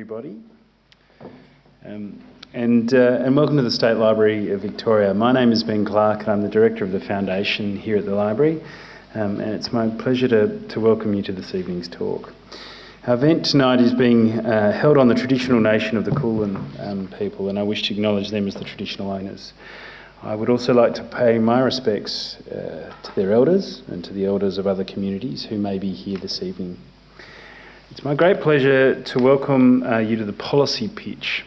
everybody. And welcome to the State Library of Victoria. My name is Ben Clark and I'm the Director of the Foundation here at the Library. And it's my pleasure to welcome you to this evening's talk. Our event tonight is being held on the traditional nation of the Kulin people, and I wish to acknowledge them as the traditional owners. I would also like to pay my respects to their elders and to the elders of other communities who may be here this evening. It's my great pleasure to welcome you to the policy pitch,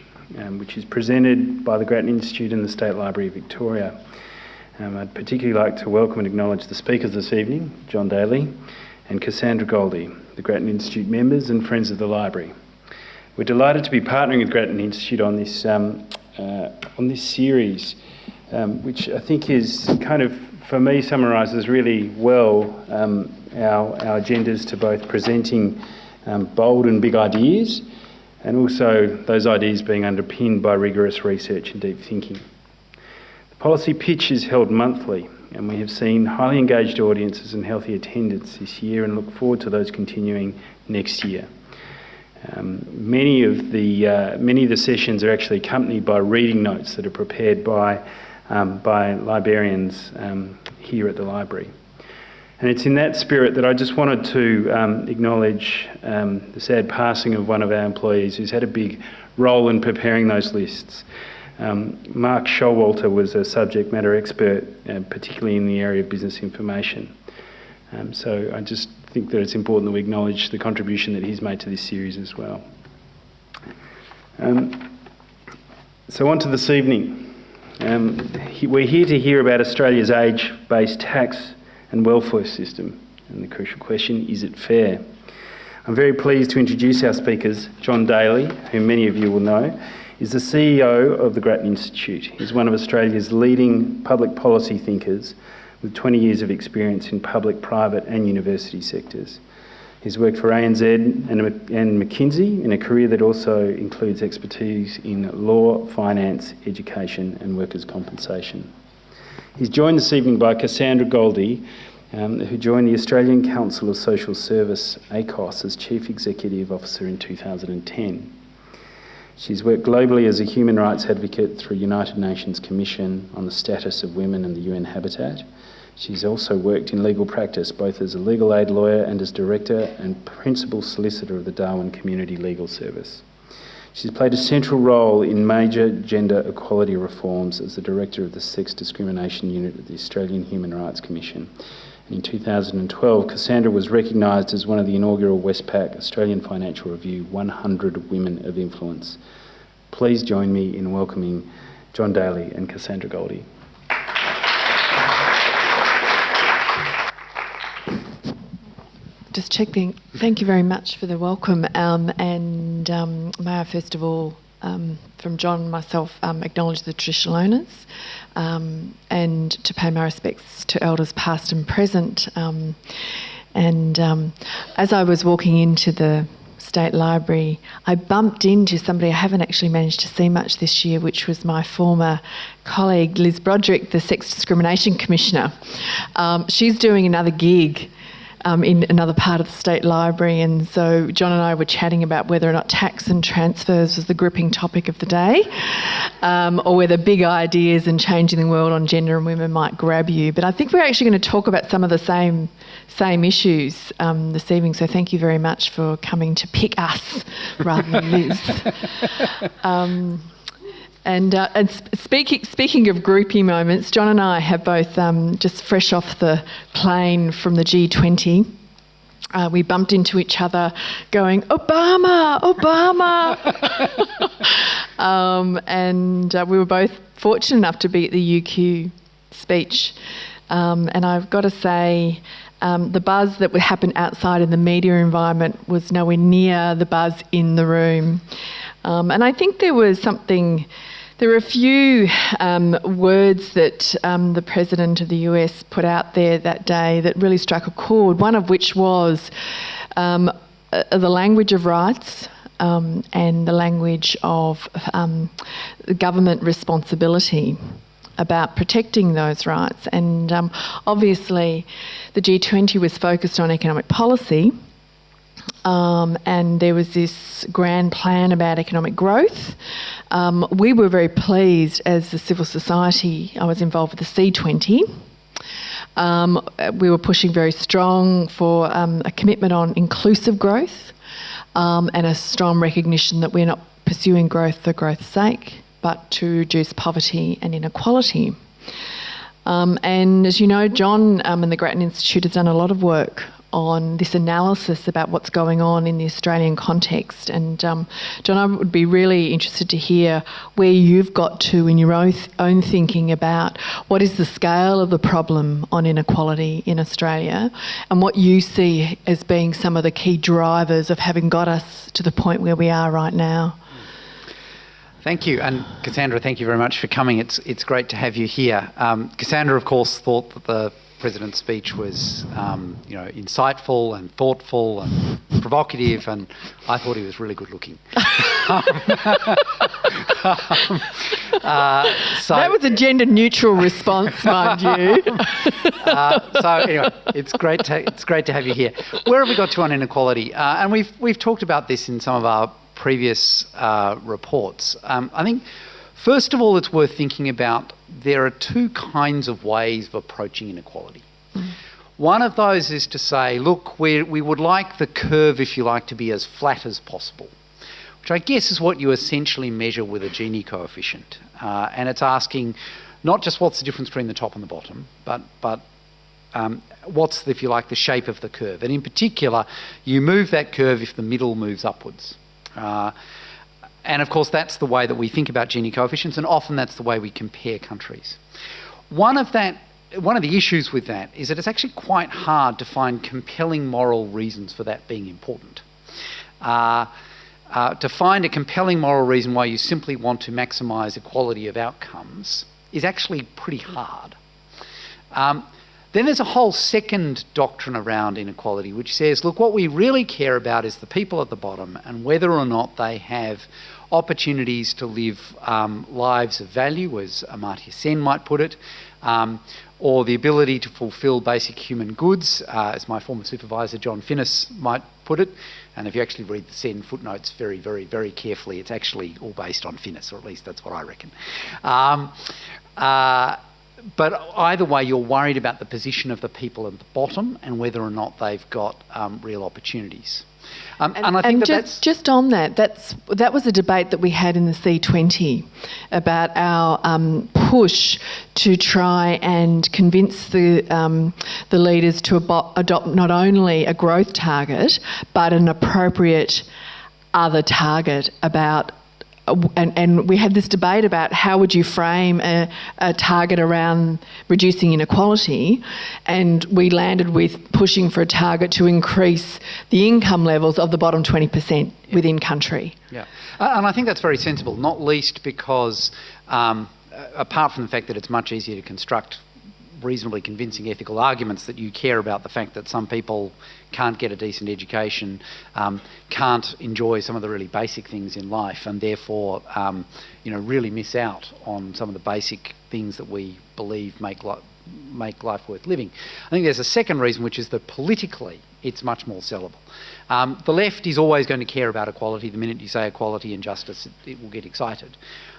which is presented by the Grattan Institute and the State Library of Victoria. I'd particularly like to welcome and acknowledge the speakers this evening, John Daley and Cassandra Goldie, the Grattan Institute members and friends of the library. We're delighted to be partnering with Grattan Institute on this series, which I think is kind of, for me, summarises really well our agendas to both presenting bold and big ideas, and also those ideas being underpinned by rigorous research and deep thinking. The policy pitch is held monthly, and we have seen highly engaged audiences and healthy attendance this year and look forward to those continuing next year. Many of the sessions are actually accompanied by reading notes that are prepared by librarians here at the library. And it's in that spirit that I just wanted to acknowledge the sad passing of one of our employees who's had a big role in preparing those lists. Mark Showalter was a subject matter expert, particularly in the area of business information. So I just think that it's important that we acknowledge the contribution that he's made to this series as well. So on to this evening. We're here to hear about Australia's age-based tax and welfare system, and the crucial question, is it fair? I'm very pleased to introduce our speakers. John Daley, whom many of you will know, is the CEO of the Grattan Institute. He's one of Australia's leading public policy thinkers with 20 years of experience in public, private and university sectors. He's worked for ANZ and McKinsey in a career that also includes expertise in law, finance, education and workers' compensation. He's joined this evening by Cassandra Goldie, who joined the Australian Council of Social Service, ACOS, as Chief Executive Officer in 2010. She's worked globally as a human rights advocate through United Nations Commission on the Status of Women and the UN Habitat. She's also worked in legal practice, both as a legal aid lawyer and as Director and Principal Solicitor of the Darwin Community Legal Service. She's played a central role in major gender equality reforms as the Director of the Sex Discrimination Unit at the Australian Human Rights Commission. And in 2012, Cassandra was recognised as one of the inaugural Westpac Australian Financial Review 100 Women of Influence. Please join me in welcoming John Daley and Cassandra Goldie. Just checking. Thank you very much for the welcome. May I first of all, from John and myself, acknowledge the traditional owners and to pay my respects to elders past and present. As I was walking into the State Library, I bumped into somebody I haven't actually managed to see much this year, which was my former colleague Liz Broderick, the Sex Discrimination Commissioner. She's doing another gig in another part of the State Library, and so John and I were chatting about whether or not tax and transfers was the gripping topic of the day, or whether big ideas and changing the world on gender and women might grab you. But I think we're actually going to talk about some of the same issues this evening, so thank you very much for coming to pick us rather than Liz. Speaking of groupie moments, John and I have both just fresh off the plane from the G20. We bumped into each other going, Obama, Obama! We were both fortunate enough to be at the UQ speech. And I've got to say, the buzz that would happen outside in the media environment was nowhere near the buzz in the room. And I think there were a few words that the President of the US put out there that day that really struck a chord, one of which was the language of rights and the language of government responsibility about protecting those rights. And obviously the G20 was focused on economic policy, and there was this grand plan about economic growth. We were very pleased as a civil society. I was involved with the C20. We were pushing very strong for a commitment on inclusive growth and a strong recognition that we're not pursuing growth for growth's sake, but to reduce poverty and inequality. And as you know, John and the Grattan Institute has done a lot of work on this analysis about what's going on in the Australian context. And John, I would be really interested to hear where you've got to in your own thinking about what is the scale of the problem on inequality in Australia and what you see as being some of the key drivers of having got us to the point where we are right now. Thank you, and Cassandra, thank you very much for coming. It's great to have you here. Cassandra, of course, thought that the President's speech was, insightful and thoughtful and provocative, and I thought he was really good looking. That was a gender-neutral response, mind you. So anyway, it's great to have you here. Where have we got to on inequality? And we've talked about this in some of our previous reports. I think, first of all, it's worth thinking about there are two kinds of ways of approaching inequality. One of those is to say, look, we would like the curve, if you like, to be as flat as possible, which I guess is what you essentially measure with a Gini coefficient. And it's asking not just what's the difference between the top and the bottom, but what's, if you like, the shape of the curve. And in particular, you move that curve if the middle moves upwards. And of course, that's the way that we think about Gini coefficients, and often that's the way we compare countries. One of the issues with that is that it's actually quite hard to find compelling moral reasons for that being important. To find a compelling moral reason why you simply want to maximise equality of outcomes is actually pretty hard. Then there's a whole second doctrine around inequality which says, look, what we really care about is the people at the bottom and whether or not they have opportunities to live lives of value, as Amartya Sen might put it, or the ability to fulfil basic human goods, as my former supervisor John Finnis might put it. And if you actually read the Sen footnotes very, very, very carefully, it's actually all based on Finnis, or at least that's what I reckon. But either way, you're worried about the position of the people at the bottom and whether or not they've got real opportunities. And I think just on that, that was a debate that we had in the C20 about our push to try and convince the leaders to adopt not only a growth target but an appropriate other target about. And we had this debate about how would you frame a target around reducing inequality, and we landed with pushing for a target to increase the income levels of the bottom 20% within country. Yeah, and I think that's very sensible, not least because apart from the fact that it's much easier to construct reasonably convincing ethical arguments that you care about the fact that some people can't get a decent education, can't enjoy some of the really basic things in life, and therefore, really miss out on some of the basic things that we believe make life worth living. I think there's a second reason, which is that politically it's much more sellable. The left is always going to care about equality. The minute you say equality and justice, it will get excited.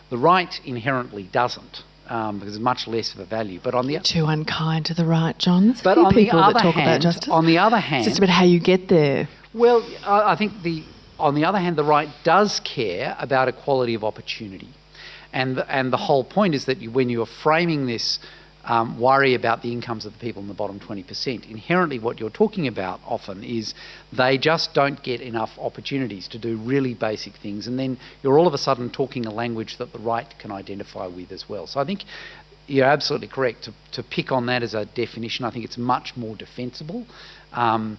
The right inherently doesn't. Because it's much less of a value. But on the too unkind to the right, John. There's but a few on people the other that talk hand, about justice. On the other hand, it's just about how you get there. Well, I think on the other hand, the right does care about equality of opportunity, and the whole point is that when you are framing this worry about the incomes of the people in the bottom 20%, inherently what you're talking about often is they just don't get enough opportunities to do really basic things, and then you're all of a sudden talking a language that the right can identify with as well. So I think you're absolutely correct to pick on that as a definition. I think it's much more defensible and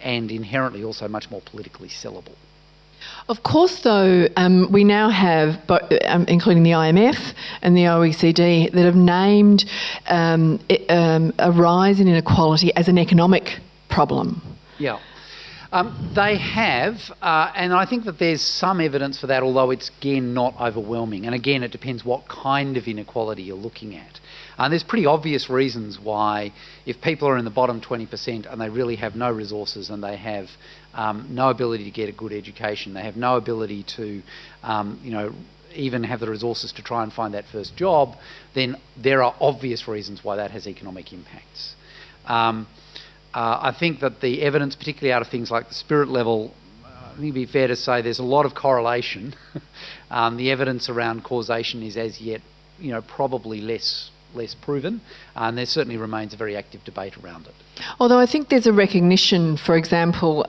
inherently also much more politically sellable. Of course, though, we now have, including the IMF and the OECD, that have named a rise in inequality as an economic problem. Yeah. They have, and I think that there's some evidence for that, although it's, again, not overwhelming. And again, it depends what kind of inequality you're looking at. There's pretty obvious reasons why, if people are in the bottom 20% and they really have no resources and they have no ability to get a good education, they have no ability to, even have the resources to try and find that first job, then there are obvious reasons why that has economic impacts. I think that the evidence, particularly out of things like the spirit level, I think it'd be fair to say there's a lot of correlation. The evidence around causation is as yet, probably less proven, and there certainly remains a very active debate around it. Although I think there's a recognition, for example,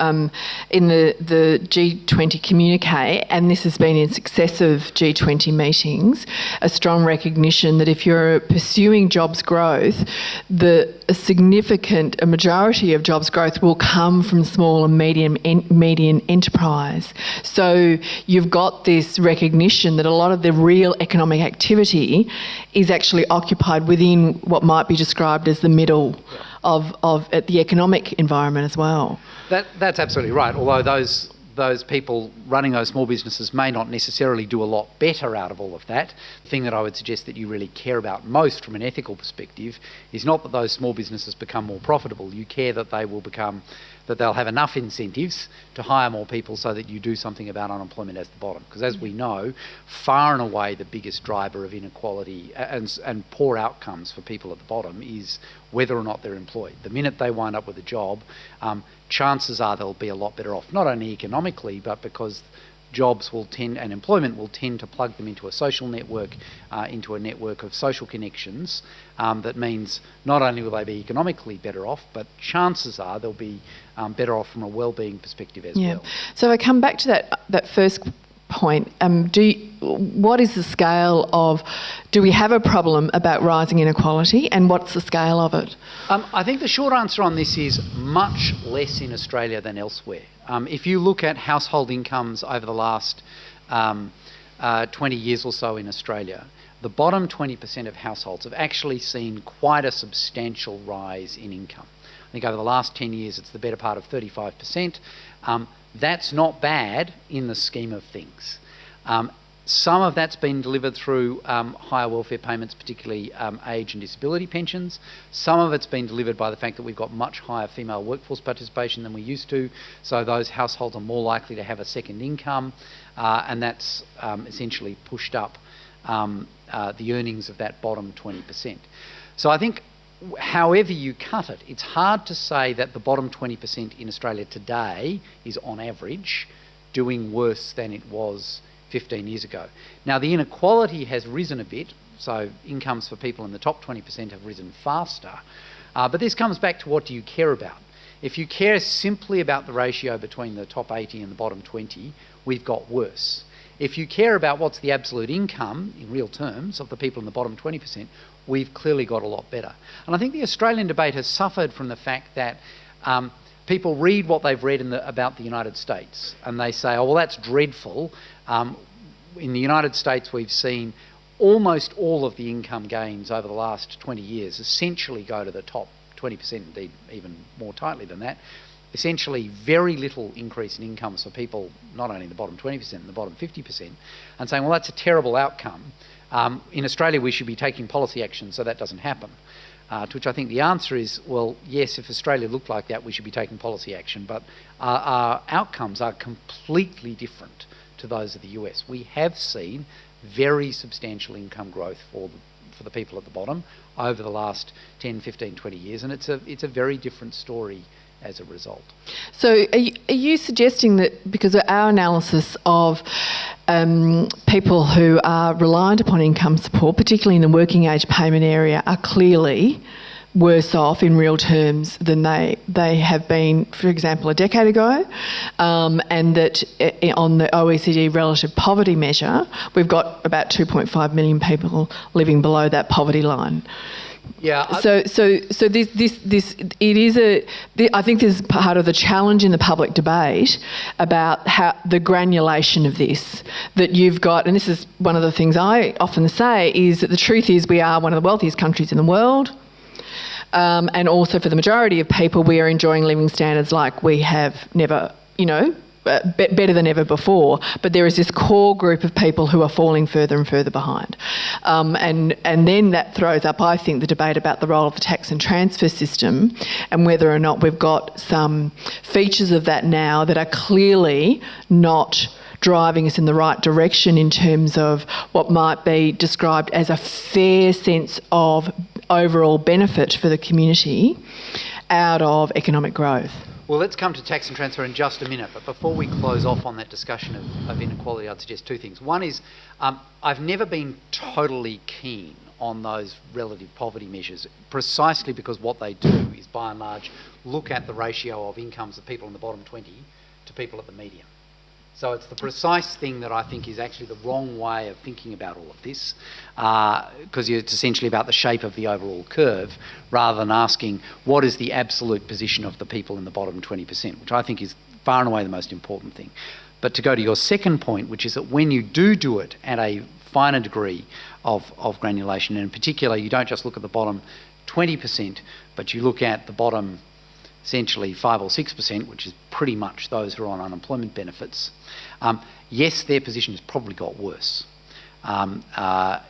in the G20 communique, and this has been in successive G20 meetings, a strong recognition that if you're pursuing jobs growth, a significant majority of jobs growth will come from small and medium enterprise. So you've got this recognition that a lot of the real economic activity is actually occupied within what might be described as the middle of the economic environment as well. That's absolutely right. Although those people running those small businesses may not necessarily do a lot better out of all of that. The thing that I would suggest that you really care about most from an ethical perspective is not that those small businesses become more profitable. You care that they'll have enough incentives to hire more people so that you do something about unemployment as the bottom. Because as we know, far and away the biggest driver of inequality and poor outcomes for people at the bottom is whether or not they're employed. The minute they wind up with a job, chances are they'll be a lot better off, not only economically, but because jobs will tend, and employment will tend to plug them into a social network, into a network of social connections. That means not only will they be economically better off, but chances are they'll be better off from a well-being perspective as well. So I come back to that first point. What is the scale of, do we have a problem about rising inequality, and what's the scale of it? I think the short answer on this is much less in Australia than elsewhere. If you look at household incomes over the last 20 years or so in Australia, the bottom 20% of households have actually seen quite a substantial rise in income. I think over the last 10 years it's the better part of 35%. That's not bad in the scheme of things. Some of that's been delivered through higher welfare payments, particularly age and disability pensions. Some of it's been delivered by the fact that we've got much higher female workforce participation than we used to, so those households are more likely to have a second income, and that's essentially pushed up the earnings of that bottom 20%. So I think however you cut it, it's hard to say that the bottom 20% in Australia today is on average doing worse than it was 15 years ago. Now the inequality has risen a bit, so incomes for people in the top 20% have risen faster, but this comes back to what do you care about. If you care simply about the ratio between the top 80 and the bottom 20, we've got worse. If you care about what's the absolute income in real terms of the people in the bottom 20%, we've clearly got a lot better. And I think the Australian debate has suffered from the fact that people read what they've read about the United States and they say, oh, well, that's dreadful. In the United States, we've seen almost all of the income gains over the last 20 years essentially go to the top 20%, indeed even more tightly than that. Essentially very little increase in incomes for people, not only in the bottom 20% and the bottom 50%, and saying, well, that's a terrible outcome. In Australia, we should be taking policy action so that doesn't happen. To which I think the answer is, well, yes, if Australia looked like that, we should be taking policy action, but our outcomes are completely different to those of the US. We have seen very substantial income growth for the people at the bottom over the last 10, 15, 20 years, and it's a very different story as a result. So are you suggesting that because of our analysis of people who are reliant upon income support, particularly in the working age payment area, are clearly worse off in real terms than they have been, for example, a decade ago, and that on the OECD relative poverty measure, we've got about 2.5 million people living below that poverty line? Yeah. So this it is I think this is part of the challenge in the public debate about how the granulation of this that you've got, and this is one of the things I often say, is that the truth is we are one of the wealthiest countries in the world. And also for the majority of people, we are enjoying living standards like we have never, better than ever before, but there is this core group of people who are falling further and further behind. And then that throws up, I think, the debate about the role of the tax and transfer system and whether or not we've got some features of that now that are clearly not driving us in the right direction in terms of what might be described as a fair sense of overall benefit for the community out of economic growth. Well, let's come to tax and transfer in just a minute, but before we close off on that discussion of inequality, I'd suggest two things. One is I've never been totally keen on those relative poverty measures, precisely because what they do is, by and large, look at the ratio of incomes of people in the bottom 20 to people at the median. So it's the precise thing that I think is actually the wrong way of thinking about all of this, because it's essentially about the shape of the overall curve rather than asking what is the absolute position of the people in the bottom 20%, which I think is far and away the most important thing. But to go to your second point, which is that when you do it at a finer degree of granulation, and in particular you don't just look at the bottom 20%, but you look at the bottom essentially 5 or 6%, which is pretty much those who are on unemployment benefits, yes, their position has probably got worse.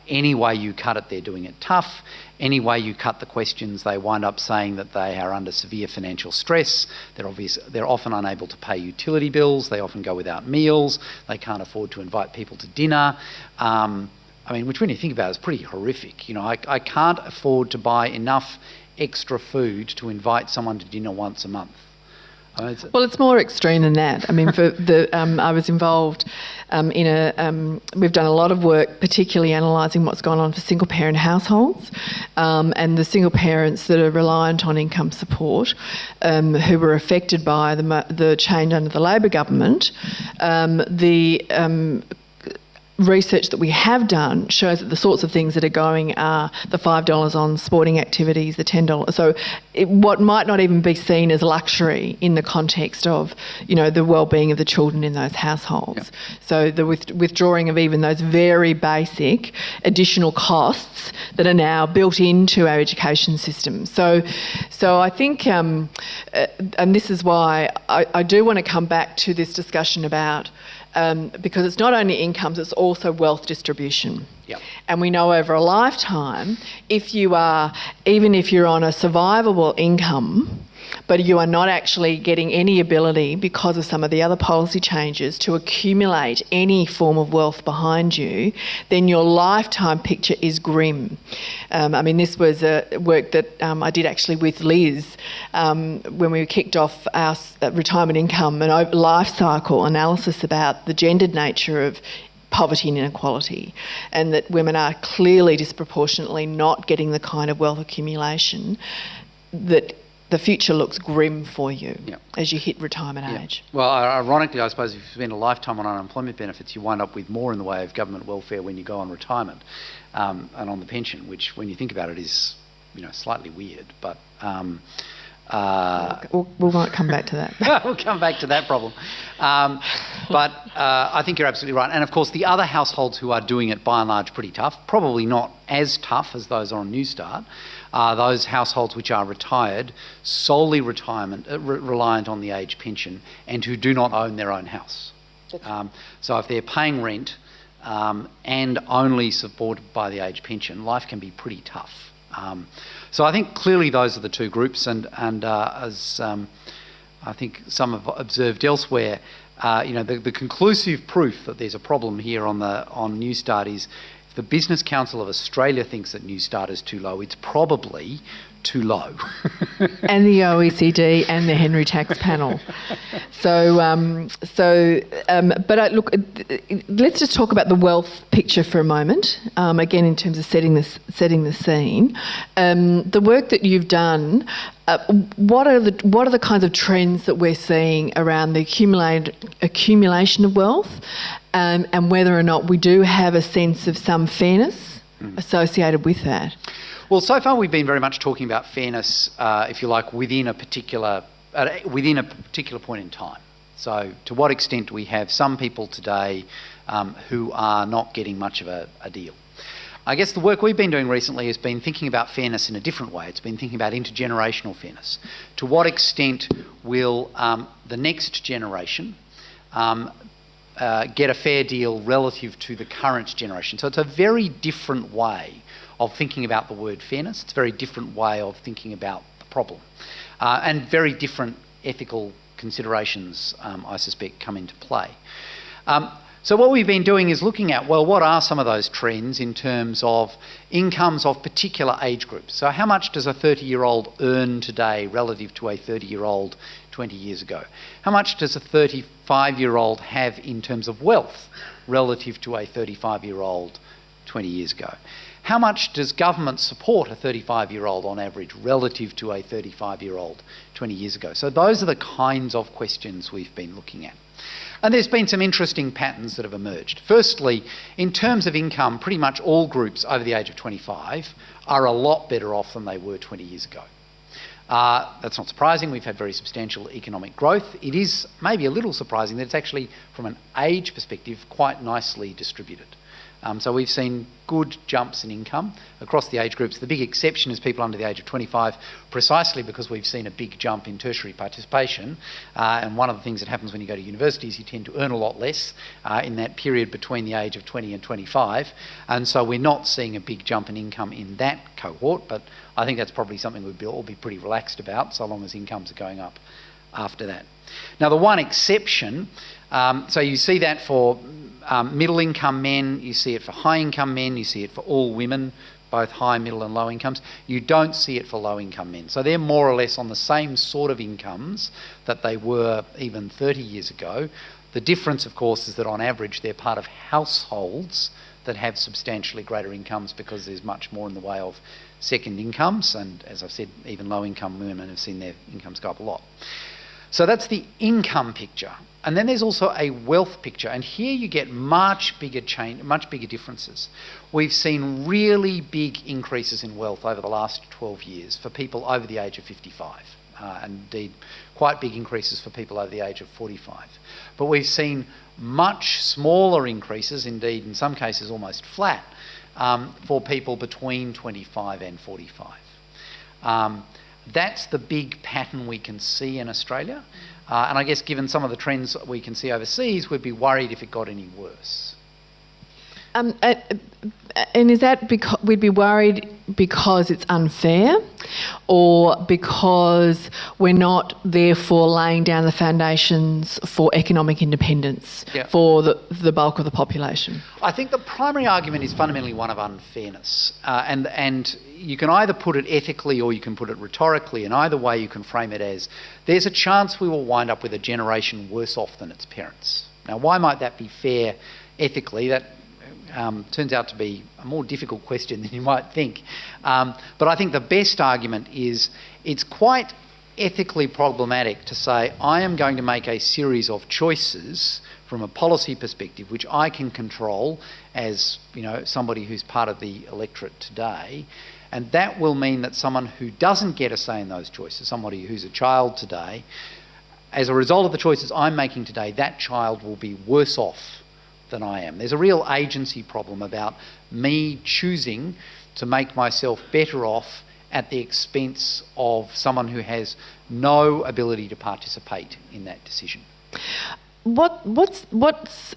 Any way you cut it, they're doing it tough. Any way you cut the questions, they wind up saying that they are under severe financial stress. They're often unable to pay utility bills. They often go without meals. They can't afford to invite people to dinner. Which when you think about it, is pretty horrific. I can't afford to buy enough extra food to invite someone to dinner once a month. Well, it's more extreme than that. I was involved we've done a lot of work, particularly analysing what's gone on for single parent households and the single parents that are reliant on income support who were affected by the change under the Labor government. Research that we have done shows that the sorts of things that are going are the $5 on sporting activities, the $10. So what might not even be seen as luxury in the context of, the well-being of the children in those households. Yep. So the withdrawing of even those very basic additional costs that are now built into our education system. So I think, and this is why I do want to come back to this discussion about because it's not only incomes, it's also wealth distribution. Yep. And we know over a lifetime, even if you're on a survivable income, but you are not actually getting any ability because of some of the other policy changes to accumulate any form of wealth behind you, then your lifetime picture is grim. This was work that I did actually with Liz when we kicked off our retirement income and life cycle analysis about the gendered nature of poverty and inequality, and that women are clearly disproportionately not getting the kind of wealth accumulation that the future looks grim for you as you hit retirement age. Well, ironically, I suppose if you spend a lifetime on unemployment benefits, you wind up with more in the way of government welfare when you go on retirement and on the pension, which, when you think about it, is slightly weird. But we won't come back to that. We'll come back to that problem. But I think you're absolutely right. And of course, the other households who are doing it by and large pretty tough, probably not as tough as those on New Start, are those households which are retired, solely reliant on the age pension, and who do not own their own house. So if they're paying rent and only supported by the age pension, life can be pretty tough. So I think clearly those are the two groups, and as I think some have observed elsewhere, the conclusive proof that there's a problem here on New Start is if the Business Council of Australia thinks that New Start is too low, it's probably too low. And the OECD and the Henry Tax Panel. Look, let's just talk about the wealth picture for a moment. Again, in terms of setting the scene, the work that you've done. What are the kinds of trends that we're seeing around the accumulation of wealth, and whether or not we do have a sense of some fairness associated with that? Well, so far we've been very much talking about fairness, if you like, within a particular point in time. So to what extent we have some people today who are not getting much of a deal. I guess the work we've been doing recently has been thinking about fairness in a different way. It's been thinking about intergenerational fairness. To what extent will the next generation get a fair deal relative to the current generation? So it's a very different way of thinking about the word fairness. It's a very different way of thinking about the problem. And very different ethical considerations, I suspect, come into play. So what we've been doing is looking at, well, what are some of those trends in terms of incomes of particular age groups? So how much does a 30-year-old earn today relative to a 30-year-old 20 years ago? How much does a 35-year-old have in terms of wealth relative to a 35-year-old 20 years ago? How much does government support a 35-year-old on average relative to a 35-year-old 20 years ago? So those are the kinds of questions we've been looking at. And there's been some interesting patterns that have emerged. Firstly, in terms of income, pretty much all groups over the age of 25 are a lot better off than they were 20 years ago. That's not surprising. We've had very substantial economic growth. It is maybe a little surprising that it's actually, from an age perspective, quite nicely distributed. So we've seen good jumps in income across the age groups. The big exception is people under the age of 25, precisely because we've seen a big jump in tertiary participation. And one of the things that happens when you go to university is you tend to earn a lot less in that period between the age of 20 and 25. And so we're not seeing a big jump in income in that cohort, but I think that's probably something we'd all be pretty relaxed about, so long as incomes are going up after that. Now, the one exception, so you see that for middle income men, you see it for high income men, you see it for all women, both high, middle and low incomes. You don't see it for low income men. So they're more or less on the same sort of incomes that they were even 30 years ago. The difference, of course, is that on average they're part of households that have substantially greater incomes because there's much more in the way of second incomes, and as I've said, even low income women have seen their incomes go up a lot. So that's the income picture. And then there's also a wealth picture, and here you get much bigger differences. We've seen really big increases in wealth over the last 12 years for people over the age of 55, and indeed quite big increases for people over the age of 45. But we've seen much smaller increases, indeed in some cases almost flat, for people between 25 and 45. That's the big pattern we can see in Australia. And I guess given some of the trends we can see overseas, we'd be worried if it got any worse. And is that because we'd be worried because it's unfair, or because we're not therefore laying down the foundations for economic independence for the bulk of the population? I think the primary argument is fundamentally one of unfairness, and you can either put it ethically or you can put it rhetorically, and either way you can frame it as there's a chance we will wind up with a generation worse off than its parents. Now, why might that be fair ethically? That turns out to be a more difficult question than you might think. But I think the best argument is it's quite ethically problematic to say I am going to make a series of choices from a policy perspective which I can control as, you know, somebody who's part of the electorate today, and that will mean that someone who doesn't get a say in those choices, somebody who's a child today, as a result of the choices I'm making today, that child will be worse off than I am. There's a real agency problem about me choosing to make myself better off at the expense of someone who has no ability to participate in that decision. What's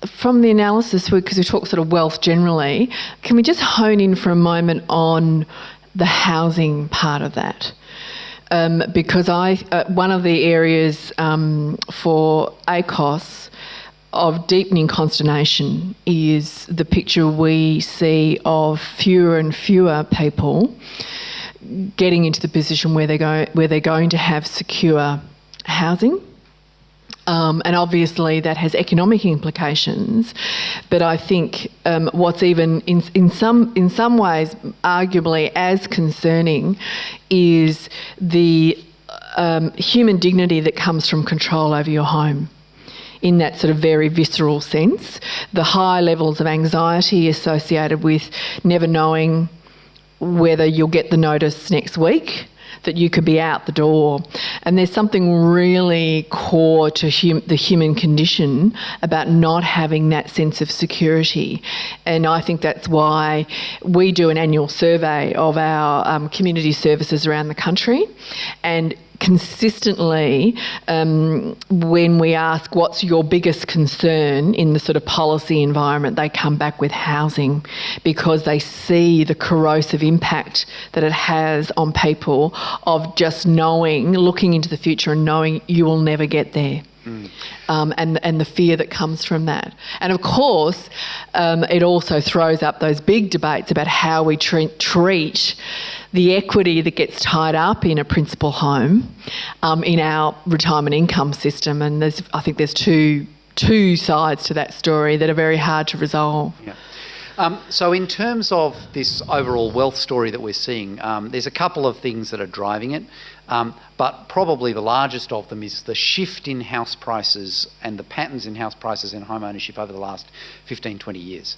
from the analysis, because we talk sort of wealth generally, can we just hone in for a moment on the housing part of that? Because one of the areas for ACOS of deepening consternation is the picture we see of fewer and fewer people getting into the position where they're going to have secure housing. And obviously that has economic implications, but I think what's even in some ways arguably as concerning is the human dignity that comes from control over your home, in that sort of very visceral sense. The high levels of anxiety associated with never knowing whether you'll get the notice next week, that you could be out the door. And there's something really core to the human condition about not having that sense of security. And I think that's why we do an annual survey of our community services around the country. And consistently, when we ask what's your biggest concern in the sort of policy environment, they come back with housing, because they see the corrosive impact that it has on people of just knowing, looking into the future and knowing you will never get there. And the fear that comes from that. And of course, it also throws up those big debates about how we treat the equity that gets tied up in a principal home in our retirement income system. And I think there's two sides to that story that are very hard to resolve. Yeah. So in terms of this overall wealth story that we're seeing, there's a couple of things that are driving it, but probably the largest of them is the shift in house prices and the patterns in house prices and home ownership over the last 15, 20 years.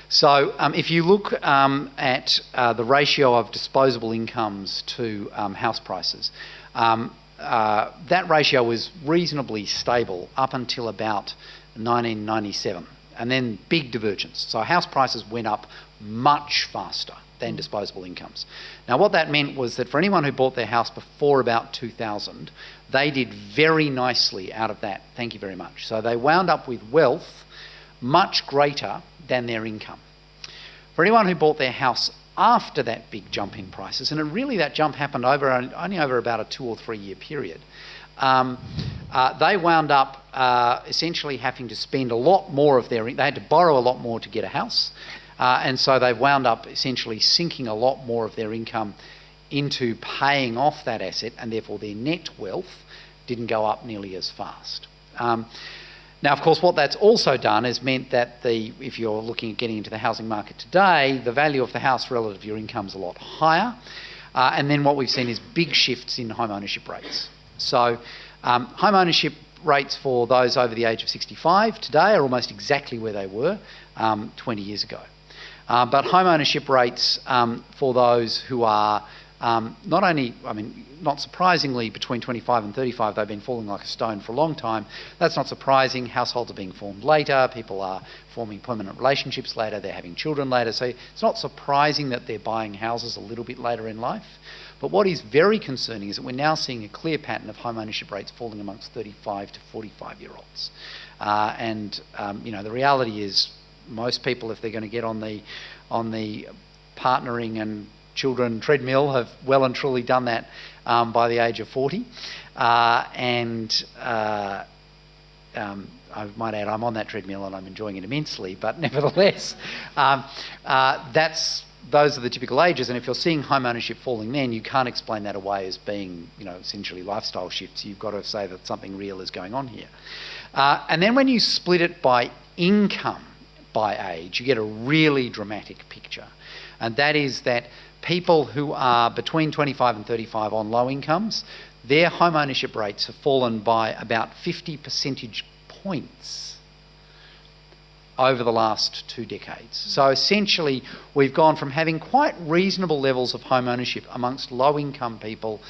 So if you look at the ratio of disposable incomes to house prices, that ratio was reasonably stable up until about 1997. And then big divergence. So house prices went up much faster than disposable incomes. Now what that meant was that for anyone who bought their house before about 2000, they did very nicely out of that. Thank you very much. So they wound up with wealth much greater than their income. For anyone who bought their house after that big jump in prices, and really that jump happened only over about a 2 or 3 year period, they wound up essentially having to spend a lot more of they had to borrow a lot more to get a house, and so they wound up essentially sinking a lot more of their income into paying off that asset, and therefore their net wealth didn't go up nearly as fast. Now, of course, what that's also done is meant that if you're looking at getting into the housing market today, the value of the house relative to your income is a lot higher, and then what we've seen is big shifts in home ownership rates. So home ownership rates for those over the age of 65 today are almost exactly where they were 20 years ago. But home ownership rates for those who are not surprisingly, between 25 and 35, they've been falling like a stone for a long time. That's not surprising. Households are being formed later. People are forming permanent relationships later. They're having children later. So it's not surprising that they're buying houses a little bit later in life. But what is very concerning is that we're now seeing a clear pattern of home ownership rates falling amongst 35 to 45-year-olds. The reality is most people, if they're going to get on the partnering and children treadmill, have well and truly done that by the age of 40. I might add, I'm on that treadmill and I'm enjoying it immensely, but nevertheless, those are the typical ages, and if you're seeing home ownership falling then, you can't explain that away as being, essentially lifestyle shifts. You've got to say that something real is going on here. And then when you split it by income by age, you get a really dramatic picture. And that is that people who are between 25 and 35 on low incomes, their home ownership rates have fallen by about 50 percentage points over the last 2 decades. So essentially, we've gone from having quite reasonable levels of home ownership amongst low-income people,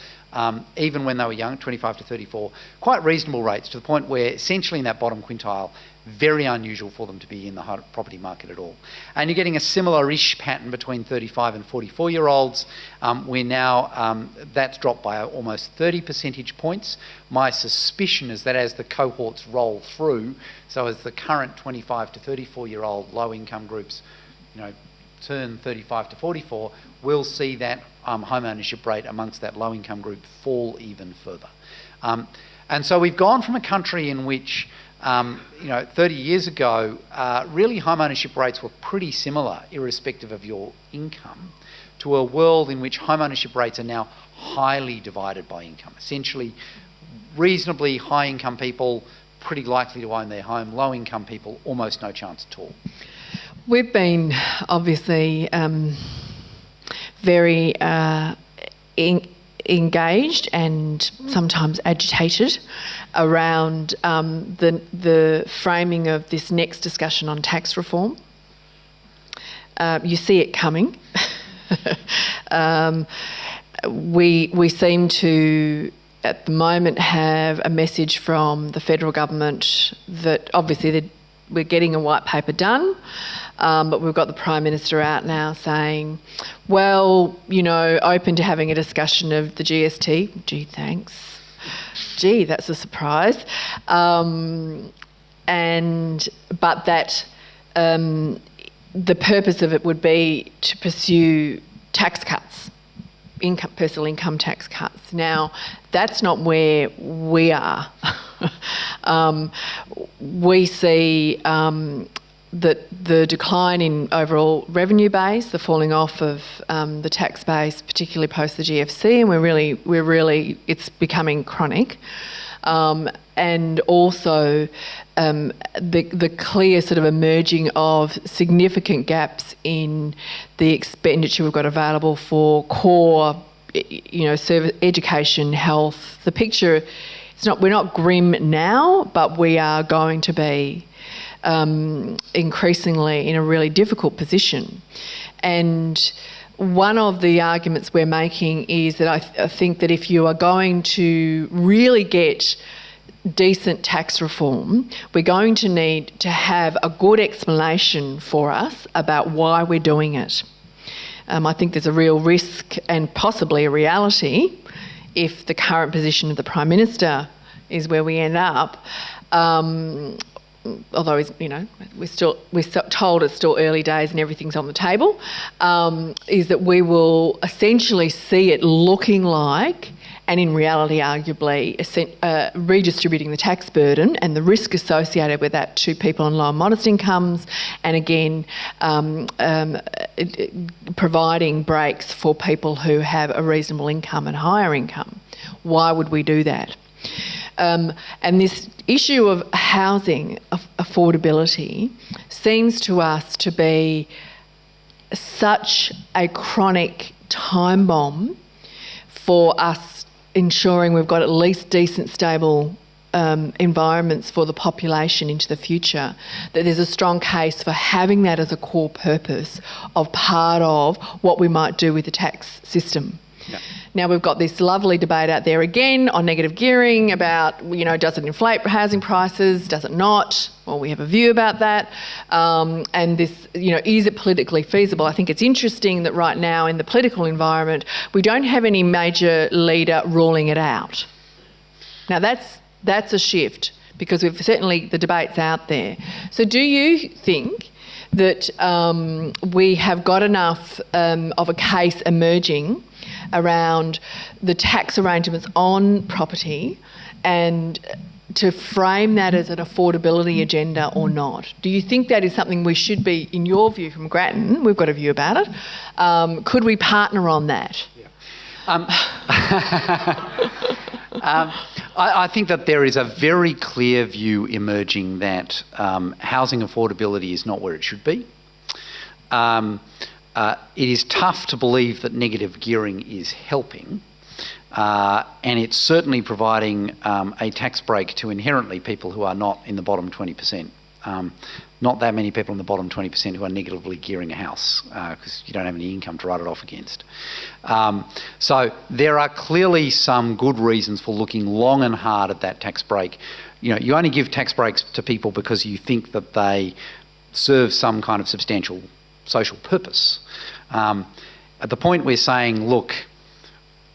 even when they were young, 25 to 34, quite reasonable rates, to the point where essentially in that bottom quintile, very unusual for them to be in the property market at all. And you're getting a similar-ish pattern between 35 and 44-year-olds. We're now, that's dropped by almost 30 percentage points. My suspicion is that as the cohorts roll through, so as the current 25 to 34-year-old low-income groups, turn 35 to 44, we'll see that home ownership rate amongst that low-income group fall even further. And so we've gone from a country in which 30 years ago, really home ownership rates were pretty similar, irrespective of your income, to a world in which home ownership rates are now highly divided by income. Essentially, reasonably high income people pretty likely to own their home, low income people almost no chance at all. We've been obviously very engaged and sometimes agitated around the framing of this next discussion on tax reform. You see it coming. we seem to, at the moment, have a message from the federal government that obviously we're getting a white paper done, but we've got the Prime Minister out now saying, well, open to having a discussion of the GST. Gee, thanks. Gee, that's a surprise. But that the purpose of it would be to pursue tax cuts, personal income tax cuts. Now, that's not where we are. We see that the decline in overall revenue base, the falling off of the tax base, particularly post the GFC, and we're really it's becoming chronic. And also the clear sort of emerging of significant gaps in the expenditure we've got available for core, service, education, health. The picture, we're not grim now, but we are going to be increasingly in a really difficult position. And one of the arguments we're making is that I think that if you are going to really get decent tax reform, we're going to need to have a good explanation for us about why we're doing it. I think there's a real risk and possibly a reality if the current position of the Prime Minister is where we end up. Although we're told it's still early days and everything's on the table, is that we will essentially see it looking like, and in reality arguably, redistributing the tax burden and the risk associated with that to people on low and modest incomes, and again providing breaks for people who have a reasonable income and higher income. Why would we do that? And this issue of housing affordability seems to us to be such a chronic time bomb for us ensuring we've got at least decent, stable environments for the population into the future, that there's a strong case for having that as a core purpose of part of what we might do with the tax system. Yeah. Now, we've got this lovely debate out there again on negative gearing about, does it inflate housing prices? Does it not? Well, we have a view about that. And this, is it politically feasible? I think it's interesting that right now in the political environment, we don't have any major leader ruling it out. Now, that's a shift because the debate's out there. So do you think that we have got enough of a case emerging around the tax arrangements on property and to frame that as an affordability agenda or not? Do you think that is something we should be, in your view from Grattan, we've got a view about it, could we partner on that? Yeah. I think that there is a very clear view emerging that housing affordability is not where it should be. It is tough to believe that negative gearing is helping, and it's certainly providing a tax break to inherently people who are not in the bottom 20%. Not that many people in the bottom 20% who are negatively gearing a house because you don't have any income to write it off against. So there are clearly some good reasons for looking long and hard at that tax break. You only give tax breaks to people because you think that they serve some kind of substantial social purpose. At the point we're saying, look,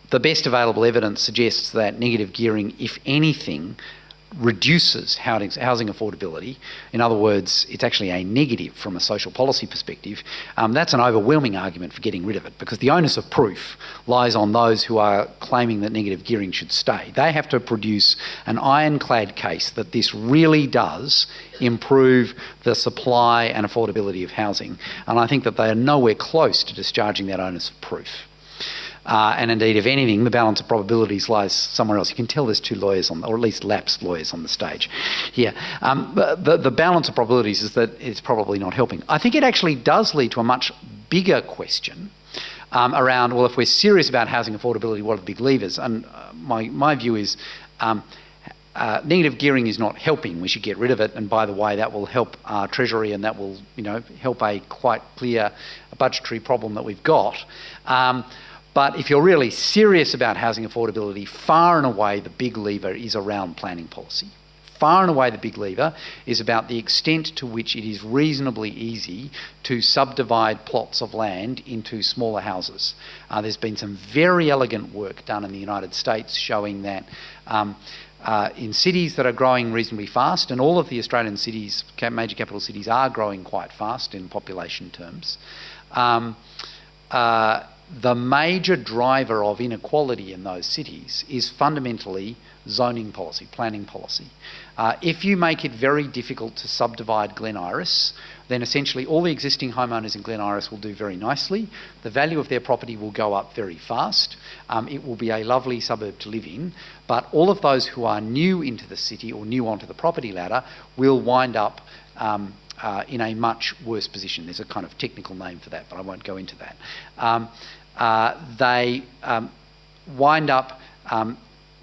the best available evidence suggests that negative gearing, if anything, reduces housing affordability. In other words, it's actually a negative from a social policy perspective. That's an overwhelming argument for getting rid of it because the onus of proof lies on those who are claiming that negative gearing should stay. They have to produce an ironclad case that this really does improve the supply and affordability of housing. And I think that they are nowhere close to discharging that onus of proof. And indeed, if anything, the balance of probabilities lies somewhere else. You can tell there's two lawyers or at least lapsed lawyers on the stage here. The balance of probabilities is that it's probably not helping. I think it actually does lead to a much bigger question around, well, if we're serious about housing affordability, what are the big levers? And my view is negative gearing is not helping. We should get rid of it. And by the way, that will help our Treasury and that will help a quite clear budgetary problem that we've got. But if you're really serious about housing affordability, far and away the big lever is around planning policy. Far and away the big lever is about the extent to which it is reasonably easy to subdivide plots of land into smaller houses. There's been some very elegant work done in the United States showing that in cities that are growing reasonably fast, and all of the Australian cities, major capital cities, are growing quite fast in population terms, the major driver of inequality in those cities is fundamentally zoning policy, planning policy. If you make it very difficult to subdivide Glen Iris, then essentially all the existing homeowners in Glen Iris will do very nicely. The value of their property will go up very fast. It will be a lovely suburb to live in, but all of those who are new into the city or new onto the property ladder will wind up in a much worse position. There's a kind of technical name for that, but I won't go into that. They wind up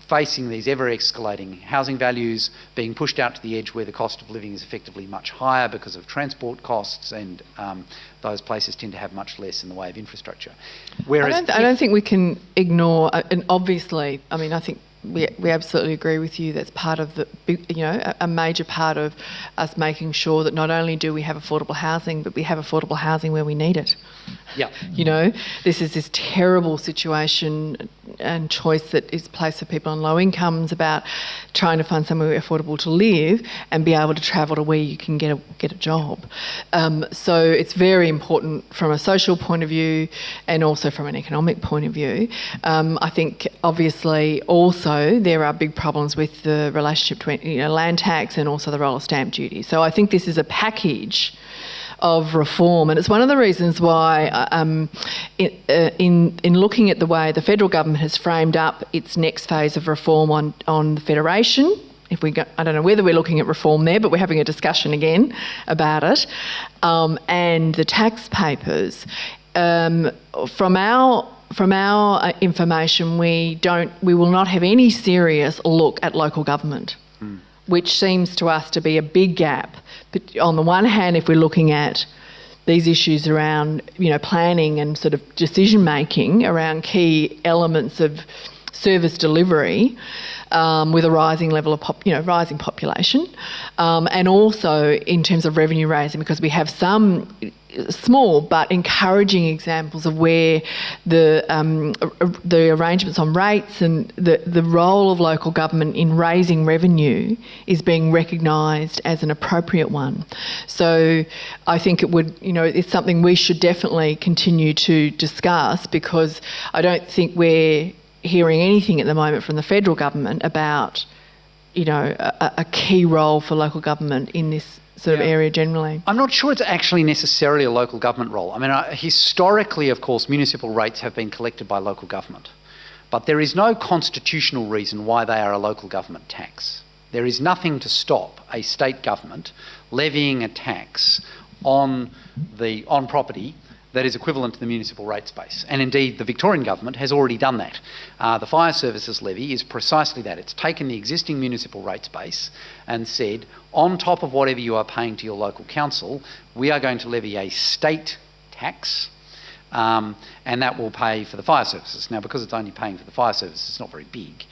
facing these ever-escalating housing values, being pushed out to the edge where the cost of living is effectively much higher because of transport costs, and those places tend to have much less in the way of infrastructure. Whereas I don't think we can ignore, and obviously, I mean, I think we absolutely agree with you. That's part of the, a major part of us making sure that not only do we have affordable housing, but we have affordable housing where we need it. Yeah. This is this terrible situation and choice that is placed for people on low incomes about trying to find somewhere affordable to live and be able to travel to where you can get a job. So it's very important from a social point of view and also from an economic point of view. I think obviously also there are big problems with the relationship between land tax and also the role of stamp duty. So I think this is a package of reform, and it's one of the reasons why in looking at the way the federal government has framed up its next phase of reform on the federation, I don't know whether we're looking at reform there, but we're having a discussion again about it, and the tax papers. From our information, we will not have any serious look at local government, which seems to us to be a big gap. But on the one hand, if we're looking at these issues around, planning and sort of decision making around key elements of service delivery, with a rising level of rising population, and also in terms of revenue raising, because we have some small but encouraging examples of where the arrangements on rates and the role of local government in raising revenue is being recognised as an appropriate one. So I think it would, it's something we should definitely continue to discuss, because I don't think we're hearing anything at the moment from the federal government about, a key role for local government in this sort of area generally. I'm not sure it's actually necessarily a local government role. I mean, historically, of course, municipal rates have been collected by local government, but there is no constitutional reason why they are a local government tax. There is nothing to stop a state government levying a tax on property that is equivalent to the municipal rates base. And indeed, the Victorian government has already done that. The fire services levy is precisely that. It's taken the existing municipal rates base and said, on top of whatever you are paying to your local council, we are going to levy a state tax, and that will pay for the fire services. Now, because it's only paying for the fire services, it's not very big.